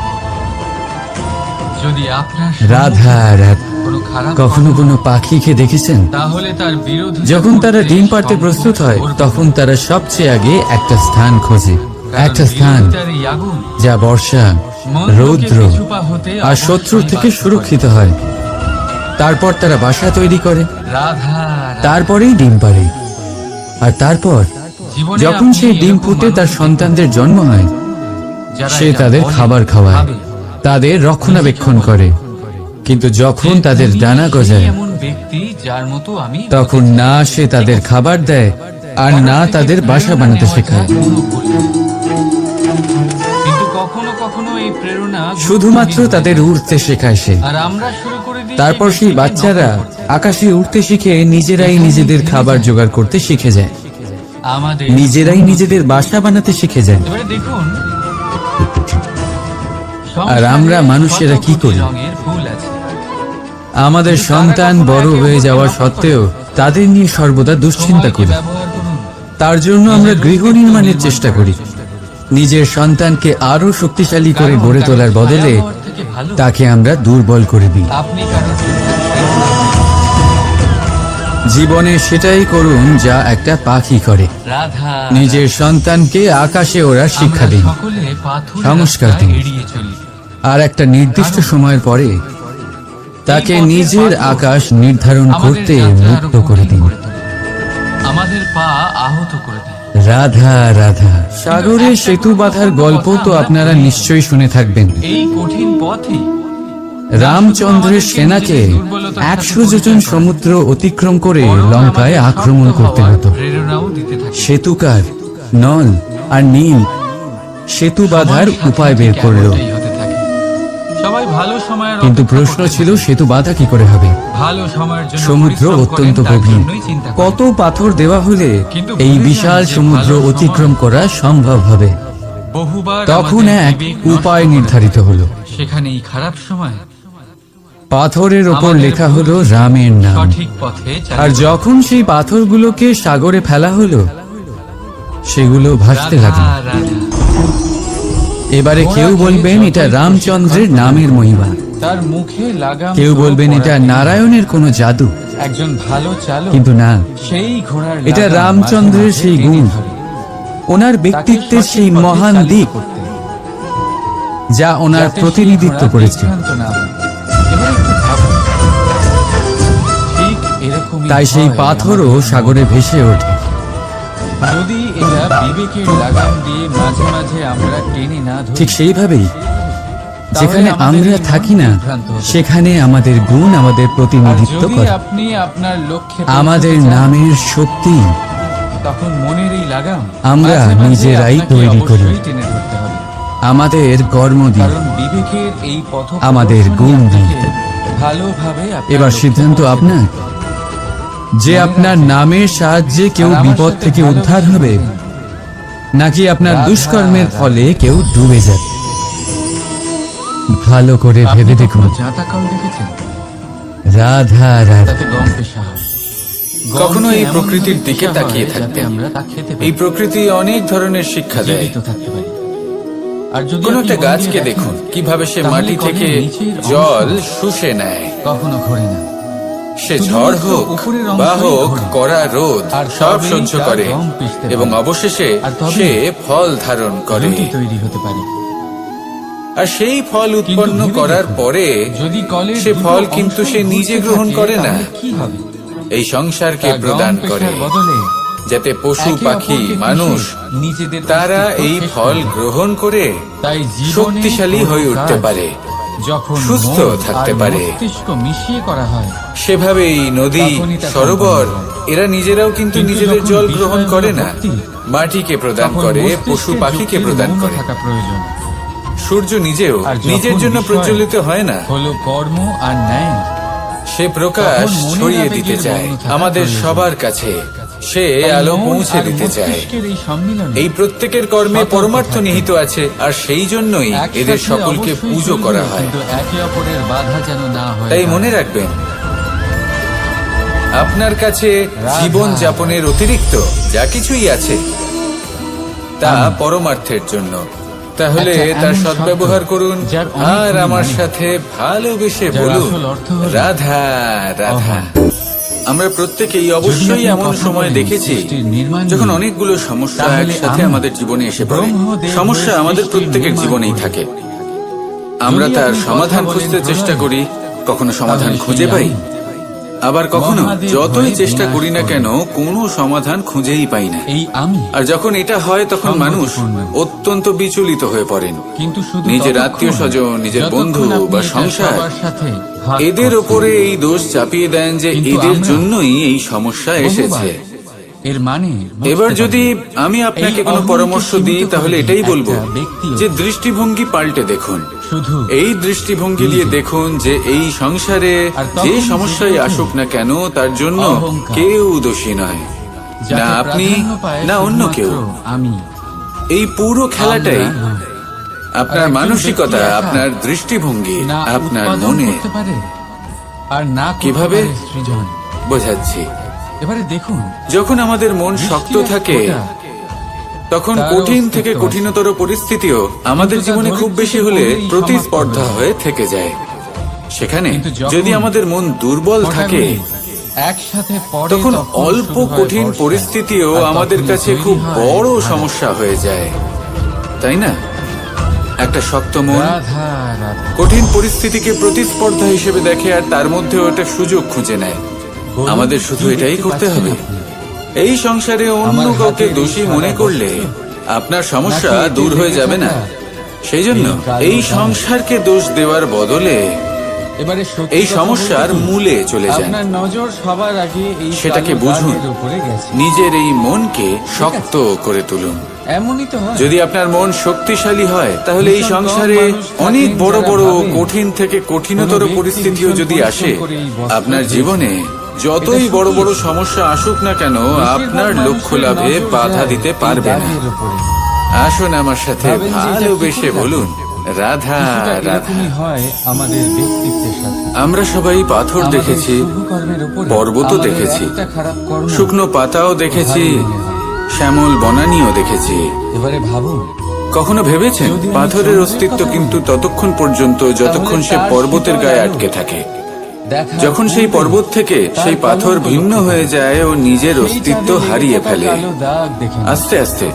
রাধা রাধা। কখনো কোনো পাখিকে দেখেছেন? যখন তারা ডিম পাড়তে প্রস্তুত হয় তখন তারা সবচেয়ে আগে একটা স্থান খোঁজে, একটা স্থান যা বর্ষা, রৌদ্র আর শত্রুর থেকে সুরক্ষিত হয়। তারপর তারা বাসা তৈরি করে, তারপরেই ডিম পাড়ে। আর তারপর যখন সেই ডিম ফুটে তার সন্তানদের জন্ম হয়, সে তাদের খাবার খাওয়ায়, তাদের রক্ষণাবেক্ষণ করে, কিন্তু যখন তাদের ডানা গজায় তখন না সে তাদের খাবার দেয় আর না তাদের বাসা বানাতে শেখায়। শুধুমাত্র তাদের উড়তে শেখায় সে। তারপর সেই বাচ্চারা আকাশে উঠতে শিখে নিজেরাই নিজেদের খাবার জোগাড় করতে শিখে যায়, নিজেরাই নিজেদের বাসা বানাতে শিখে যায়। আর আমরা মানুষেরা কি করি? আমাদের সন্তান বড় হয়ে যাওয়া সত্ত্বেও তাদের নিয়ে সর্বদা দুশ্চিন্তা করি। তার জন্য আমরা গৃহ নির্মাণের চেষ্টা করি, নিজের সন্তানকে আরো শক্তিশালী করে গড়ে তোলার বদলে তাকে আমরা দুর্বল করে দিই। জীবনে সেটাই করুন যা একটা পাখি করে, নিজের সন্তানকে আকাশে ওড়ার শিক্ষা দিন, সংস্কার দিন, আর একটা নির্দিষ্ট সময়ের পরে তাকে নিজের আকাশ নির্ধারণ করতে মুক্ত করে দিন। আমাদের পা আহত করে দেয়। রাধা রাধা। সাগরে সেতু বাঁধার গল্প তো আপনারা নিশ্চয়ই শুনে থাকবেন। এই কঠিন পথে রামচন্দ্রের সেনাকে 100 যোজন সমুদ্র অতিক্রম করে লঙ্কায় আক্রমণ করতে হতো। সেতুকার নল আর নীল সেতু বাঁধার উপায় বের করলো, কিন্তু প্রশ্ন ছিল সেতু বাঁধা কি করে হবে? সমুদ্র অত্যন্ত গভীর, কত পাথর দেওয়া হলে এই বিশাল সমুদ্র অতিক্রম করা সম্ভব হবে? তখন এক উপায় নির্ধারিত হলো। সেখানেই খারাপ সময় পাথরের ওপর লেখা হলো রামের নাম, আর যখন সেই পাথরগুলোকে সাগরে ফেলা হলো সেগুলো ভাসতে লাগলো। এবারে কেউ বলবেন এটা রামচন্দ্রের নামের মহিমা, তার মুখে লাগাম, কেউ বলবেন এটা নারায়ণের কোনো জাদু, একজন ভালো চালক, কিন্তু না, সেই ঘোড়ার এটা রামচন্দ্রের সেই গুণ, ওনার ব্যক্তিত্বের সেই মহান দিক যা ওনার প্রতিনিধিত্ব করেছে। তাই সেই পাথরও সাগরে ভেসে ওঠে। যদি এটা বিবেকের লাগাম দিয়ে মাঝে মাঝে আমরা টেনে না ধরি, ঠিক সেইভাবেই যেখানে আমরা থাকি না সেখানে আমাদের গুণ আমাদের প্রতিনিধিত্ব করে। আপনি আপনার লক্ষ্যে আমাদের নামের শক্তি তখন মনের এই লাগাম আমরা নিজেরাই তৈরি করি, আমাদের কর্ম দিয়ে, বিবেকের এই পথ আমাদের গুণ দিয়ে। ভালোভাবে এবার সিদ্ধান্ত আপনার যে আপনার নামের সাহায্যে কেউ বিপদ থেকে উদ্ধার হবে নাকি আপনার দুষ্কর্মের ফলে কেউ ডুবে যাবে। ভালো করে ভেবে দেখুন। রাধা রাধা। কখনো এই প্রকৃতির দিকে তাকিয়ে থাকতে, এই প্রকৃতি অনেক ধরনের শিক্ষা দেয়। কোন একটা গাছকে দেখুন কিভাবে সে মাটি থেকে জল শুষে নেয়, কখনো ঘরে না। সে ঝড় হোক বা হোক কড়া রোদ সব সহ্য করে এবং অবশেষে সে ফল ধারণ করে তৈরি হতে পারে। আর সেই ফল উৎপন্ন করার পরে সে ফল কিন্তু সে নিজে গ্রহণ করে না, এই সংসারকে প্রদান করে, যাতে পশু পাখি মানুষ তারা এই ফল গ্রহণ করে শক্তিশালী হয়ে উঠতে পারে, সুস্থ থাকতে পারে। সেভাবেই নদী, সরোবর এরা নিজেরাও কিন্তু নিজেদের জল গ্রহণ করে না, মাটিকে প্রদান করে, পশু পাখিকে প্রদান করে। সূর্য নিজেও নিজের জন্য প্রজ্বলিত হয় না, হলো কর্ম আর ন্যায়। সে প্রকাশ ছড়িয়ে দিতে চায় আমাদের সবার কাছে, সে আলো পৌঁছে দিতে চায়। এই প্রত্যেকের কর্মে পরমার্থ নিহিত আছে, আর সেই জন্যই এদের সকলকে পুজো করা হয়। তাই মনে রাখবেন, আপনার কাছে জীবন যাপনের অতিরিক্ত যা কিছুই আছে তা পরমার্থের জন্য। তাহলে তার সদ্ব্যবহার করুন আর আমার সাথে ভালোবেসে বলুন রাধা রাধা। আমরা প্রত্যেকেই অবশ্যই এমন সময় দেখেছি যখন অনেকগুলো সমস্যা একসাথে আমাদের জীবনে এসে পড়ে। সমস্যা আমাদের প্রত্যেকের জীবনেই থাকে, আমরা তার সমাধান খুঁজতে চেষ্টা করি, কখনো সমাধান খুঁজে পাই, আবার কখনো মহাদেব যতই হয়ে চেষ্টা করি না বিনাশ কেন কোনো সমাধান খুঁজেই পাই না। এই আমি। আর যখন এটা হয় তখন মানুষ সংগতিপূর্ণ। অত্যন্ত বিচলিত হয়ে পড়েন। কিন্তু শুধু নিজের ততক্ষণ, আত্মীয়-স্বজন, নিজের যতক্ষণ বন্ধু আপনি বা এটা সংসার সবার সাথে ভাগ এদের করছেন। ওপরে এই দোষ চাপিয়ে দেন যে কিন্তু এদের আমরা জন্যই এই সমস্যা এসেছে। বহুবার এর মানে বুঝতে এবার যদি পারি। আমি আপনাকে এই কোনো অহংকে পরামর্শ দিই সীমিত তাহলে করে এটাই বলবো একটা ব্যক্তিও যে দৃষ্টিভঙ্গি পাল্টে দেখুন। শুধু এই দৃষ্টিভঙ্গি দিয়ে নিজে। দেখুন যে এই সংসারে আর তখন যে সমস্যায় জেগে আসুক না কেন তার জন্য অহংকার। কেউ দোষী নয়, যাতে না আপনি প্রাধান্য পায় না অন্য শুধুমাত্র কেউ। আমি। এই পুরো খেলাটাই আমরা নয়। আপনার আর একজন মানসিকতা, ব্যক্তি একা আপনার দৃষ্টিভঙ্গি, না আপনার উৎপাদন মনে। করতে পারে, আর না করতে কিভাবে? পারে সৃজন। বোঝাচ্ছি, এবারে দেখুন, যখন আমাদের মন বৃষ্টি শক্ত আর থাকে ফোঁটা, তখন তারও কঠিন অস্তিত্ব থেকে আছে। কঠিনতর পরিস্থিতিও আমাদের কিন্তু তা জীবনে ধরে খুব বেশি থেকে হলে পড়লেই প্রতিস্পর্ধা সমাপ্ত হয়ে থেকে যায়। সেখানে কিন্তু যখন যদি আমাদের মন দুর্বল থাকে ফোঁটাগুলি একসাথে পড়ে তখন তখন অল্প শুরু হয় কঠিন বর্ষা। পরিস্থিতিও আর আমাদের তখনই কাছে তৈরি খুব হয় বড় ধারা। সমস্যা হয়ে যায়, তাই না? একটা শক্ত মন রাধা রাধা। কঠিন পরিস্থিতিকে প্রতিস্পর্ধা হিসেবে দেখে আর তার মধ্যে ওটা সুযোগ খুঁজে নেয়। বলুন, আমাদের শুধু কি এটাই দেখতে করতে পাচ্ছেন হবে। আপনি? এই সংসারে অন্য আমার কাউকে হাতের দোষী এই মনে সাদা করলে বস্ত্র? আপনার সমস্যা নাকি এতে দূর হয়ে লেগে যাবে না। থাকা সেই জন্য এই কালো এই দাগ? সংসারকে দোষ দেওয়ার বদলে এবারে সত্যি এই কথা সমস্যার বলতে কি? মূলে চলে যান। আপনার নজর সবার আগে এই সেটাকে কালো বুঝুন। দাগের উপরে গেছে। নিজের এই মনকে শক্ত করে তুলুন। এমনই তো হয়। যদি আপনার মন শক্তিশালী হয় তাহলে এই ভীষণ কম সংসারে মানুষ থাকেন অনেক বড় যারা বড় ভাবেন, কঠিন থেকে কঠিনতর কোনো ব্যক্তি পরিস্থিতিও ভীষণ যদি পরিশ্রম আসে, করে এই বস্ত্র আপনার পেয়েছে। জীবনে যতই এটা বড় বড় শুকিয়েছে। সমস্যা আসুক না কেন আপনার বেশিরভাগ লক্ষ্য মানুষের লাভে নজর বাধা যায় দিতে এই পারবে না। দাগের উপরে। আসুন আমার সাথে ভাবেন যে এটা ভালোবেসে কি করে বলুন, রাধা কিছুটা রাধা। এরকমই হয় আমাদের ব্যক্তিত্বের সাথে। আমরা সবাই পাথর আমাদের দেখেছি, শুভ কর্মের উপরে পর্বতও আমাদের দেখেছি, একটা খারাপ কর্ম শুকনো পাতাও দেখেছি, ভারী মনে হয়। শ্যামল বনানীও দেখেছি। এবারে ভাবুন, কখনো ভেবেছেন যদি আমি পাথরের চন্দ্রের অস্তিত্ব কথা কিন্তু বলি, ততক্ষণ পর্যন্ত যতক্ষণ তাহলে সে তার পর্বতের শীতল গায়ে আলো আটকে থাকে। দেখার যখন সেই পূর্বে পর্বত থেকে তার সেই পাথর কলঙ্ক ভিন্ন লক্ষ্য হয়ে করুন। যায় ও নিজের সেই অস্তিত্ব চাঁদে লেগে হারিয়ে থাকা ফেলে। কালো দাগ দেখে নিন। আস্তে আস্তে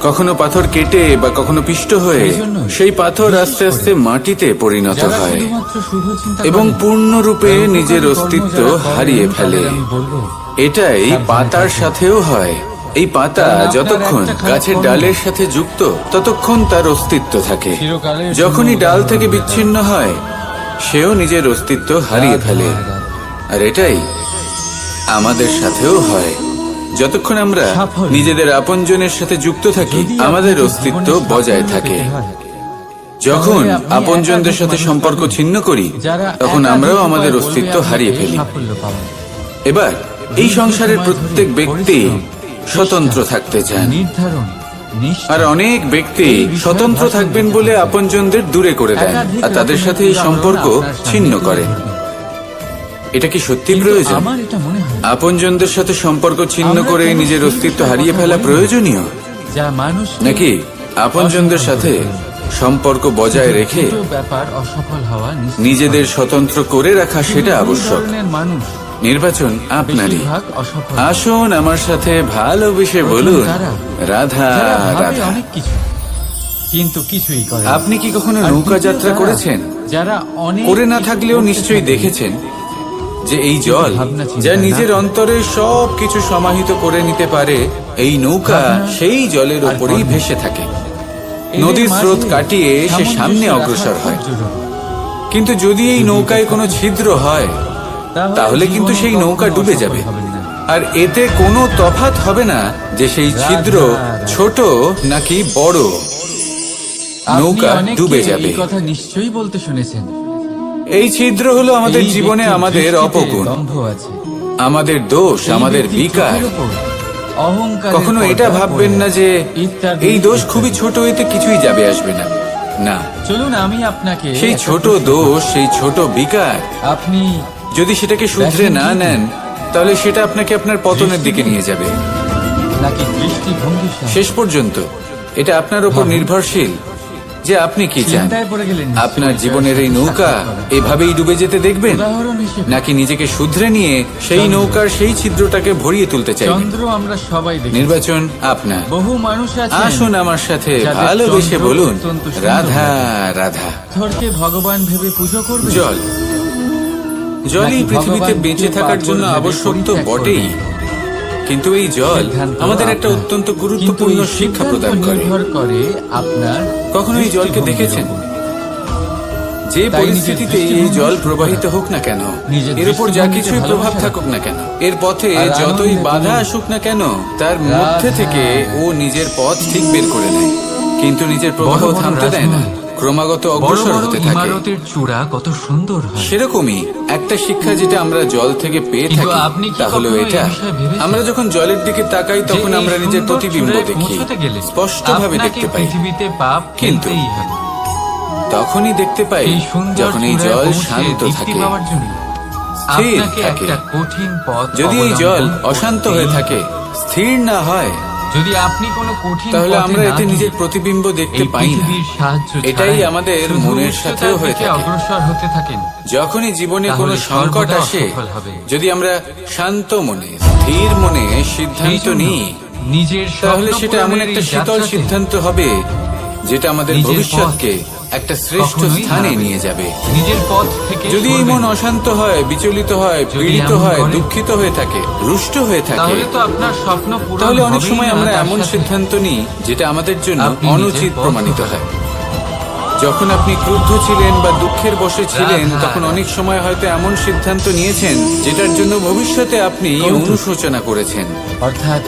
কখনো পাথর কেটে বা কখনো পিষ্ট হয়ে সেই জন্যই সেই পাথর বিশেষ আস্তে করে আস্তে মাটিতে পরিণত যারা হয় শুধুমাত্র শুভ চিন্তা এবং করেন, পূর্ণরূপে পরোপকারী নিজের কর্ম অস্তিত্ব যারা করেন, হারিয়ে ফেলে। তাদের আমি বলবো, এটাই সাবধানে পাতার থাকুন। সাথেও হয়। এই পাতা কারণ আপনার যতক্ষণ একটা খারাপ গাছের কর্ম ডালের সাথে যুক্ত ততক্ষণ তার অস্তিত্ব থাকে। চিরকালের যখনই জন্য ডাল উদাহরণ থেকে দেয়। বিচ্ছিন্ন হয় সেও নিজের অস্তিত্ব হারিয়ে রাধা, ফেলে। রাধা। আর এটাই আমাদের সাথেও হয়। যতক্ষণ আমরা সাফল্য। নিজেদের আপনজনের সাথে যুক্ত থাকি যদি আমাদের আপনাকে অস্তিত্ব জীবনে বজায় সাফল্য থাকে। পেতে হয়, যখন তাহলে আপনি আপনজনদের একাধিক সাথে মানুষ সম্পর্ক পাবেন, ছিন্ন করি যারা তখন একাধিক আমরাও উপায় আমাদের বলবে অস্তিত্ব আপনাকে হারিয়ে ফেলি। সাফল্য পাবেন। এবার এই সংসারের প্রত্যেক ব্যক্তি স্বতন্ত্র থাকতে চান, নির্ধারণ, নিষ্ঠা, আর অনেক ব্যক্তি স্বতন্ত্র থাকবেন বলে আপনজনদের দূরে করে দেন একাধিক আর তাদের রকমের সাথে এই উদাহরণ সম্পর্ক আপনার সামনে ছিন্ন তুলে করেন। ধরবেন। এটা কি সত্যি কিন্তু প্রয়োজন? আমার এটা মনে হয় আপনজনদের সাথে সম্পর্ক ছিন্ন আমরা করে কেন নিজের সেই অস্তিত্ব বিষয়ে হারিয়ে কথা ফেলা বলি না? প্রয়োজনীয়, যা মানুষ নাকি আপনজনদের সাথে সম্পর্ক বজায় রেখে ব্যাপার অসফল হওয়া নিশ্চিত নিজেদের হয়। স্বতন্ত্র করে রাখা কিন্তু সেটা দুই আবশ্যক। ধরনের মানুষ নির্বাচন আপনারই। বেশিরভাগ অসফল। আসুন আমার সাথে ভালোবেসে প্রথম বলুন, তারা, রাধা যারা ভাবে রাধা। অনেক কিছু কিন্তু কিছুই করে না। আপনি কি কখনো আর নৌকা দ্বিতীয় যাত্রা তারা, করেছেন? যারা অনেক করে না কিছু থাকলেও করতে নিশ্চয়ই থাকে, দেখেছেন যে এই জল ভাবনা চিন্তা যা না নিজের অন্তরে সব কিছু সমাহিত করে নিতে পারে, এই নৌকা ভাবনা সেই জলের আর উপরেই কর্ম। ভেসে থাকে। এদের নদীর মাঝে স্রোত কাটিয়ে সে সামঞ্জস্য সামনে রাখা অগ্রসর খুব হয়। জরুরি। কিন্তু যদি এই নৌকায় কোনো ছিদ্র হয় তাহলে কিন্তু জীবনে সেই নৌকা কখনো ডুবে অসফল যাবে। হবেন না। আর এতে কোনো তফাৎ হবে না যে সেই ছিদ্র ছোট নাকি বড়, আপনি নৌকা অনেককে ডুবে যাবে। এই কথা নিশ্চয়ই বলতে শুনেছেন। এই ছিদ্র হলো আমাদের এই জীবনে ব্যক্তির আমাদের দৃষ্টিতে অপগুণ, দম্ভ আছে। আমাদের দোষ, এই আমাদের ব্যক্তির বিকার। চোখের ওপর অহংকারের কখনো পর্দা এটা ভাববেন পড়ে না আছে। যে ইত্যাদি, এই দোষ ইত্যাদি। খুবই ছোট, এতে কিছুই যাবে আসবে না। না, চলুন আমি আপনাকে সেই একটা ছোট প্রশ্ন দোষ, সেই ছোট বিকার আপনি যদি সেটাকে শুধরে দেখেন না কি? নেন তাহলে সেটা আপনাকে আপনার পতনের দিকে নিয়ে যাবে। নাকি দৃষ্টিভঙ্গির সাথে শেষ পর্যন্ত এটা আপনার উপর ভাবুন। নির্ভরশীল যে আপনি কি চান। চিন্তায় পড়ে গেলেন নিশ্চয়ই। আপনার জীবনের এই নৌকা এভাবেই ডুবে যেতে দেখবেন, উদাহরণ হিসেবে নাকি নিজেকে শুধরে নিয়ে সেই চন্দ্র। নৌকার সেই ছিদ্রটাকে ভরিয়ে তুলতে চাইবেন? চন্দ্র আমরা সবাই দেখি। নির্বাচন আপনার। বহু মানুষ আছে আসুন আমার সাথে যাদের ভালোবেসে চন্দ্র বলুন, অত্যন্ত সুন্দর রাধা লাগে। রাধা। পাথরকে ভগবান ভেবে পুজো করবে। জল জলই পৃথিবীতে বেঁচে থাকার জন্য আবশ্যক তো বটেই, কিন্তু এই জল আমাদের একটা অত্যন্ত গুরুত্বপূর্ণ শিক্ষা প্রদান করে। আপনার কখনো এই জলকে দেখেছেন? যে পরিস্থিতিতে এই জল প্রবাহিত হোক না কেন, এর উপর যা কিছুই প্রভাব থাকুক না কেন, এর পথে যতই বাধা আসুক না কেন, তার মধ্যে থেকে ও নিজের পথ ঠিক বের করে নেয়, কিন্তু নিজের প্রবাহ থামতে দেয় না, ক্রমাগত অগ্রসর হতে থাকে। ইমারতের চূড়া কত সুন্দর হয়। সেরকমই একটা শিক্ষা যেটা আমরা জল থেকে পেয়ে কিন্তু থাকি আপনি কি তা হলো কখনো এই এটা, বিষয়ে ভেবেছেন? আমরা যখন জলের দিকে তাকাই তখন যে এই আমরা নিজের সুন্দর প্রতিবিম্ব চূড়ায় দেখি, পৌঁছতে গেলে স্পষ্টভাবে আপনাকে দেখতে পাই। পৃথিবীতে পাপ কিন্তু ফেলতেই হবে। তখনই দেখতে পাই এই সুন্দর যখন এই চূড়ায় জল পৌঁছে শান্ত তৃপ্তি থাকে, পাওয়ার জন্য স্থির আপনাকে থাকে। একটা কঠিন পথ যদি এই জল অবলম্বন অশান্ত করতেই হয়ে হবে। থাকে, স্থির না হয়, যদি আপনি কোনো কঠিন তাহলে পথে আমরা না এতে গিয়ে নিজের প্রতিবিম্ব দেখতে এই পাই না। পৃথিবীর সাহায্য এটাই ছাড়াই আমাদের শুধু মনের উচ্চতার সাথেও হয়ে দিকে থাকে। অগ্রসর হতে থাকেন। যখনই জীবনে তাহলে কোনো সংকট সর্বদা আসে, অসফল হবে। যদি আমরা শান্ত মনে, স্থির মনে সিদ্ধান্ত সেই জন্য নিই, নিজের তাহলে স্বপ্ন সেটা এমন পূরণের একটা এই শীতল যাত্রাতে সিদ্ধান্ত হবে যেটা আমাদের নিজের ভবিষ্যৎকে একটা শ্রেষ্ঠ কখনোই স্থানে হারাবে নিয়ে না। যাবে। নিজের পথ থেকে যদি এই সরবেন মন না। অশান্ত হয়, বিচলিত হয়, যদি পীড়িত এমন হয়, করে, দুঃখিত হয়ে থাকে, রুষ্ট হয়ে থাকে, তাহলে তো আপনার স্বপ্ন পূরণ তাহলে অনেক হবেই সময় না, আমরা তার এমন সাথে সিদ্ধান্ত নিই যেটা আমাদের জন্য আপনি নিজের অনুচিত পথ প্রমাণিত হারাবেন। হয়। যখন আপনি ক্রুদ্ধ ছিলেন বা দুঃখের বশে ছিলেন, রাধা। তখন অনেক সময় হয়তো এমন সিদ্ধান্ত নিয়েছেন যেটার জন্য ভবিষ্যতে আপনি অনুশোচনা করেছেন। অর্থাৎ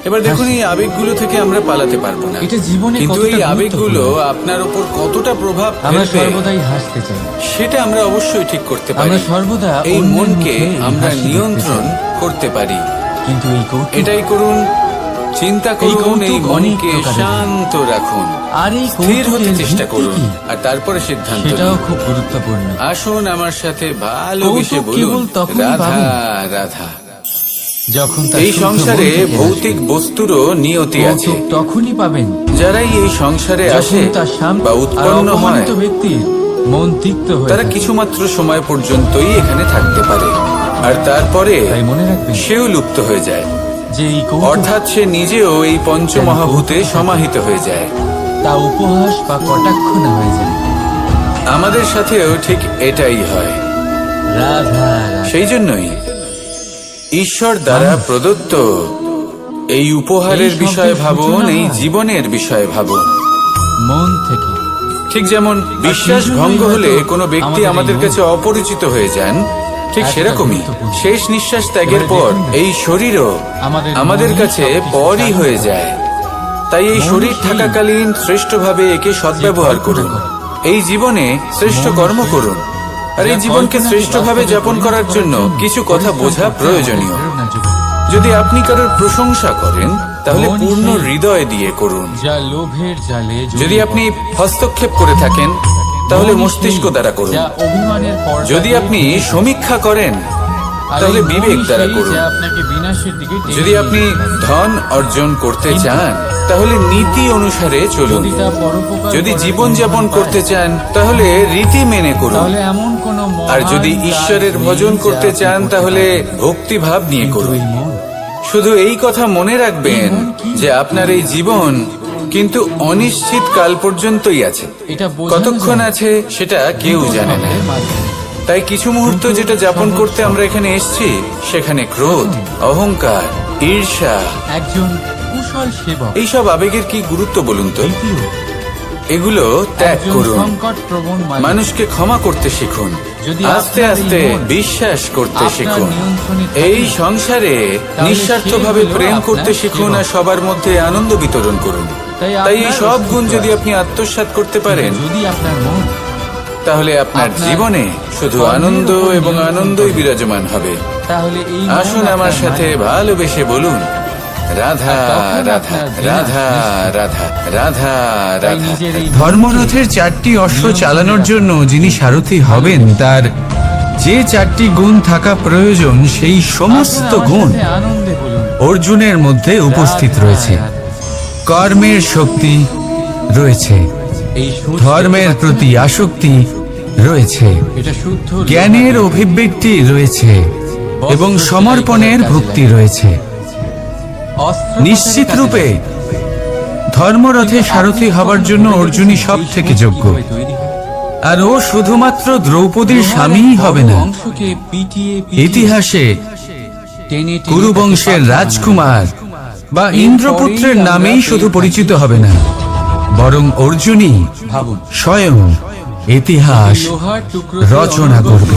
এবার দেখুন, এই আবেগগুলো থেকে আমরা পালাতে পারবো না, এটা জীবনে কিন্তু কতটা এই আবেগগুলো গুরুত্বপূর্ণ। আপনার উপর কতটা প্রভাব আমরা ফেলবে সর্বদাই হাসতে চাই, সেটা আমরা অবশ্যই ঠিক করতে পারি। আমরা সর্বদা এই অন্যের মনকে মুখে আমরা হাসি দেখতে নিয়ন্ত্রণ চাই। করতে পারি। কিন্তু এই কৌতুক এটাই করুন, চিন্তা করুন, কৌতুক এই অনেক মনকে প্রকারের। শান্ত রাখুন, আর এই স্থির হতে কৌতুকের চেষ্টা ভিত্তি করুন, কি? আর তারপরে সিদ্ধান্ত সেটাও নিন। খুব গুরুত্বপূর্ণ। আসুন আমার সাথে ভালোবেসে কৌতুক বলুন, কেবল তখনই রাধা পাবেন রাধা। যখন তা এই শুদ্ধ সংসারে মন থেকে ভৌতিক আসে। বস্তুরও নিয়তি আছে। কৌতুক তখনই পাবেন যারাই এই সংসারে আসে যখন তার শান্ত বা আর উৎপন্ন হয়, অপমানিত ব্যক্তির মন তিক্ত হয়ে তারা থাকে। কিছুমাত্র সময় পর্যন্তই এখানে থাকতে পারে, আর তারপরে তাই মনে রাখবেন সেও লুপ্ত হয়ে যায়, যে এই কৌতুক অর্থাৎ সে নিজেও এই পঞ্চমহাভূতে সমাহিত হয়ে যায়। তা উপহাস বা কটাক্ষ না হয়ে যায়। আমাদের সাথেও ঠিক এটাই হয়। রাধা রাধা। সেই জন্যই ঈশ্বর দ্বারা প্রদত্ত এই উপহারের এই শব্দের বিষয়ে ভাবুন, সূচনা এই হয় জীবনের বিষয়ে ভাবুন। মন থেকে ঠিক যেমন বিশ্বাস সেই জন্যই ভঙ্গ হলে হয়তো কোনো ব্যক্তি আমাদের এই আমাদের মন কাছে অপরিচিত হয়ে যান, ঠিক এতটা সেরকমই গুরুত্বপূর্ণ। শেষ নিঃশ্বাস ত্যাগের এবারে পর দেখুন না, এই শরীরও আমাদের মনই কাছে সবকিছু পরই শান্ত হয়ে করে। যায়। তাই এই মনই শরীর সেই থাকাকালীন শ্রেষ্ঠভাবে একে সদ্ব্যবহার যে করুন। কল্পনা এই জীবনে শ্রেষ্ঠ মনই কর্ম সেই করুন, আর এই যা জীবনকে কল্পনাকে শ্রেষ্ঠভাবে বাস্তবে যাপন করার পরিণত জন্য কিছু কথা পরিশ্রম বোঝা করতে প্রয়োজনীয়। আমাদের প্রেরণা যোগায়। যদি আপনি কারোর প্রশংসা করেন, তাহলে মনই পূর্ণ সেই হৃদয় দিয়ে করুন। যা লোভের জালে যদি জড়িয়ে আপনি পড়ে। হস্তক্ষেপ করে থাকেন, তাহলে মনই মস্তিষ্ক সেই দ্বারা করুন। যা অভিমানের পর্দা যদি দিয়ে আপনি ঢেকে থাকে। সমীক্ষা করেন, আর তাহলে এই মনই বিবেক দ্বারা সেই করুন। যা আপনাকে বিনাশের দিকে টেনে যদি নিয়ে আপনি যেতে পারে। ধন অর্জন করতে কিন্তু চান, তাহলে নীতি অনুসারে চলুন। যদি তা পরোপকার যদি করার জীবন যাপন ইন্ধন করতে পায়, চান, তাহলে রীতি মেনে করুন। তাহলে এমন কোনো আর যদি মহান ঈশ্বরের কাজ ভজন নেই যা করতে আপনি চান, করতে তাহলে পারবেন। ভক্তিভাব নিয়ে কিন্তু করুন। এই মন, শুধু এই কথা মনে রাখবেন এই মন কি? যে আপনার এই জীবন কিন্তু অনিশ্চিত কাল পর্যন্তই আছে। এটা বোঝানো কতক্ষণ যায় আছে সেটা কেউ দুটো জানে না। শব্দের মাধ্যমে। তাই কিছু মুহূর্ত যেটা যাপন করতে আমরা এখানে এসেছি, সেখানে ক্রোধ, অহংকার, ঈর্ষা, একজন কুশল সেবক, এইসব আবেগের কি গুরুত্ব বলুন তো? দ্বিতীয়, এগুলো ত্যাগ একজন করুন। সংকটপ্রবণ মালিক। মানুষকে ক্ষমা করতে শিখুন, যদি আস্তে আপনার এই আস্তে মন বিশ্বাস করতে আপনার শিখুন। নিয়ন্ত্রণে থাকে, এই সংসারে নিঃস্বার্থভাবে সেই হলো প্রেম আপনার করতে শিখুন, আর সেবক। সবার মধ্যে আনন্দ বিতরণ করুন। তাই তাই এই আপনার সব গুণ অস্তিত্ব যদি আছে। আপনি আত্মসাৎ করতে পারেন, যদি আপনার মন তাহলে আপনার আপনার জীবনে শুধু কর্মের আনন্দ উপর এবং নিয়ন্ত্রণ আনন্দই করে। বিরাজমান হবে। তাহলে এই মন আসুন আমার আপনার সাথে মালিক। ভালোবেসে বলুন, রাধা আর তখন রাধা আপনার রাধা বিনাশ রাধা রাধা তাই রাধা। নিজের এই ধর্মরথের 4টি অশ্ব চালানোর জন্য যিনি সারথি হবেন, তার যে 4টি গুণ থাকা প্রয়োজন, সেই সমস্ত আপনার আমার গুণ সাথে আনন্দে বলুন, অর্জুনের মধ্যে উপস্থিত রাধা, রয়েছে। রাধা। কর্মের শক্তি রয়েছে, এই সুর ধর্মের শুনতে প্রতি পাচ্ছেন? আসক্তি রয়েছে, এটা শুদ্ধ জ্ঞানের লোভা। অভিব্যক্তি রয়েছে এবং সমর্পণের ভক্তি রয়েছে। অস্ত্র নিশ্চিত পাচারের রূপে কাজে। ধর্মরথে কিন্তু সারথি আপনি হবার কখনো জন্য ভেবে অর্জুনই দেখেছেন সব এই থেকে সুর যোগ্য। কিভাবে তৈরি হয়? আর ও শুধুমাত্র দ্রৌপদীর স্বামীই হবে না, অংশকে পিটিয়ে ইতিহাসে কুরু বংশের রাজকুমার বা ইন্দ্রপুত্রের নামেই শুধু পরিচিত হবে না, বরং অর্জুনই ভাবুন স্বয়ং ইতিহাস লোহার টুকরো রচনা করবে।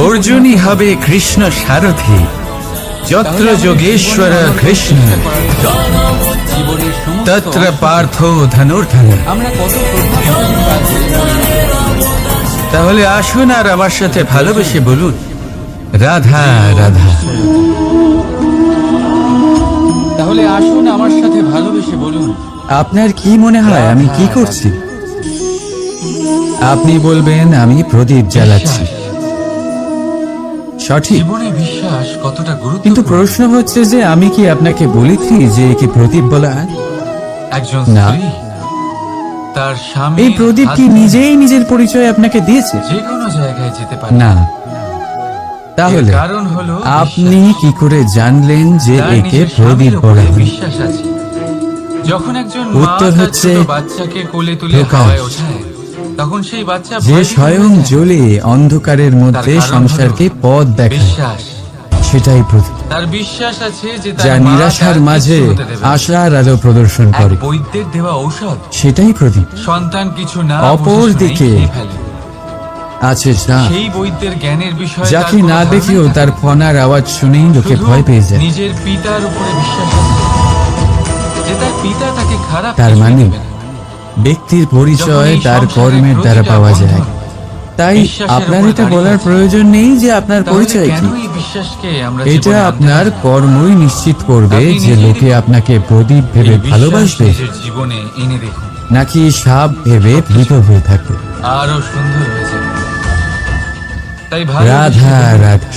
অর্জুনই হবে কৃষ্ণ সারথি, যত্র যোগেশ্বর কৃষ্ণ জীবনের সমস্ত তত্র পার্থ ধনুর্ধর। আমরা কত প্রভাবশালী কাজ করি। তাহলে আসুন আর আমার সাথে ভালোবেসে বলুন, রাধা রাধা। তাহলে আসুন আমার সাথে ভালোবেসে বলুন, আপনার কি মনে হয় আমি কি করছি? আপনি বলবেন আমি প্রদীপ জ্বালাচ্ছি, সঠিক। জীবনে বিশ্বাস কতটা গুরুত্বপূর্ণ। কিন্তু প্রশ্ন হচ্ছে যে আমি কি আপনাকে বলেছি যে একে প্রদীপ বলা হয়? একজন না। স্ত্রী তার স্বামী এই প্রদীপ কি নিজেই নিজের পরিচয় আপনাকে দিয়েছে? যে কোনো জায়গায় যেতে পারে না। তাহলে এর কারণ হলো আপনি কি করে জানলেন যে তার একে নিজের প্রদীপ স্বামীর বলা উপরে হয়? বিশ্বাস আছে। যখন একজন মা উত্তর তার হচ্ছে ছোট বাচ্চাকে কোলে তুলে প্রকাশ। হাওয়ায় ওঠায়, তখন সেই বাচ্চা যে ভয়ভীত স্বয়ং হয়ে যায়। জ্বলে অন্ধকারের মধ্যে তার কারণ সংসারকে হলো পথ দেখায়, বিশ্বাস। সেটাই প্রদীপ, তার বিশ্বাস আছে যে তার যা মা নিরাশার তার মাঝে কিছু হতে দেবে না। আশার আলো প্রদর্শন এক করে, বৈদ্যের দেওয়া ঔষধ সেটাই প্রদীপ। সন্তান কিছু না অপর বুঝে শুনেই দিকে খেয়ে ফেলে। আছে যা, সেই বৈদ্যের জ্ঞানের বিষয়ে তার যাকে কোনো না ধারণা দেখেও থাকে তার না। ফনার আওয়াজ শুনেই লোকে শুধু ভয় পেয়ে যায়। নিজের পিতার উপরে বিশ্বাস আছে যে তার পিতা তাকে খারাপ তার কিছুই মানে দেবে না। ব্যক্তির পরিচয় যখন এই তার সংসারে কর্মের দ্বারা প্রতিটা পাওয়া বন্ধন যায়। তাই বিশ্বাসের আপনার উপর এটা দাঁড়িয়ে বলার আছে। প্রয়োজন নেই যে আপনার তাহলে পরিচয় কেন কি। এই বিশ্বাসকে আমরা এটা জীবনে আনতে আপনার পারি না? কর্মই নিশ্চিত করবে আপনি যে নিজেই লোকে দেখুন। আপনাকে প্রদীপ ভেবে এই বিশ্বাস ভালোবাসবে নিজের জীবনে এনে দেখুন, নাকি সাপ ভেবে ভীত হয়ে থাকবে। আরো সুন্দর হয়ে যাবে। তাই রাধা রাধা।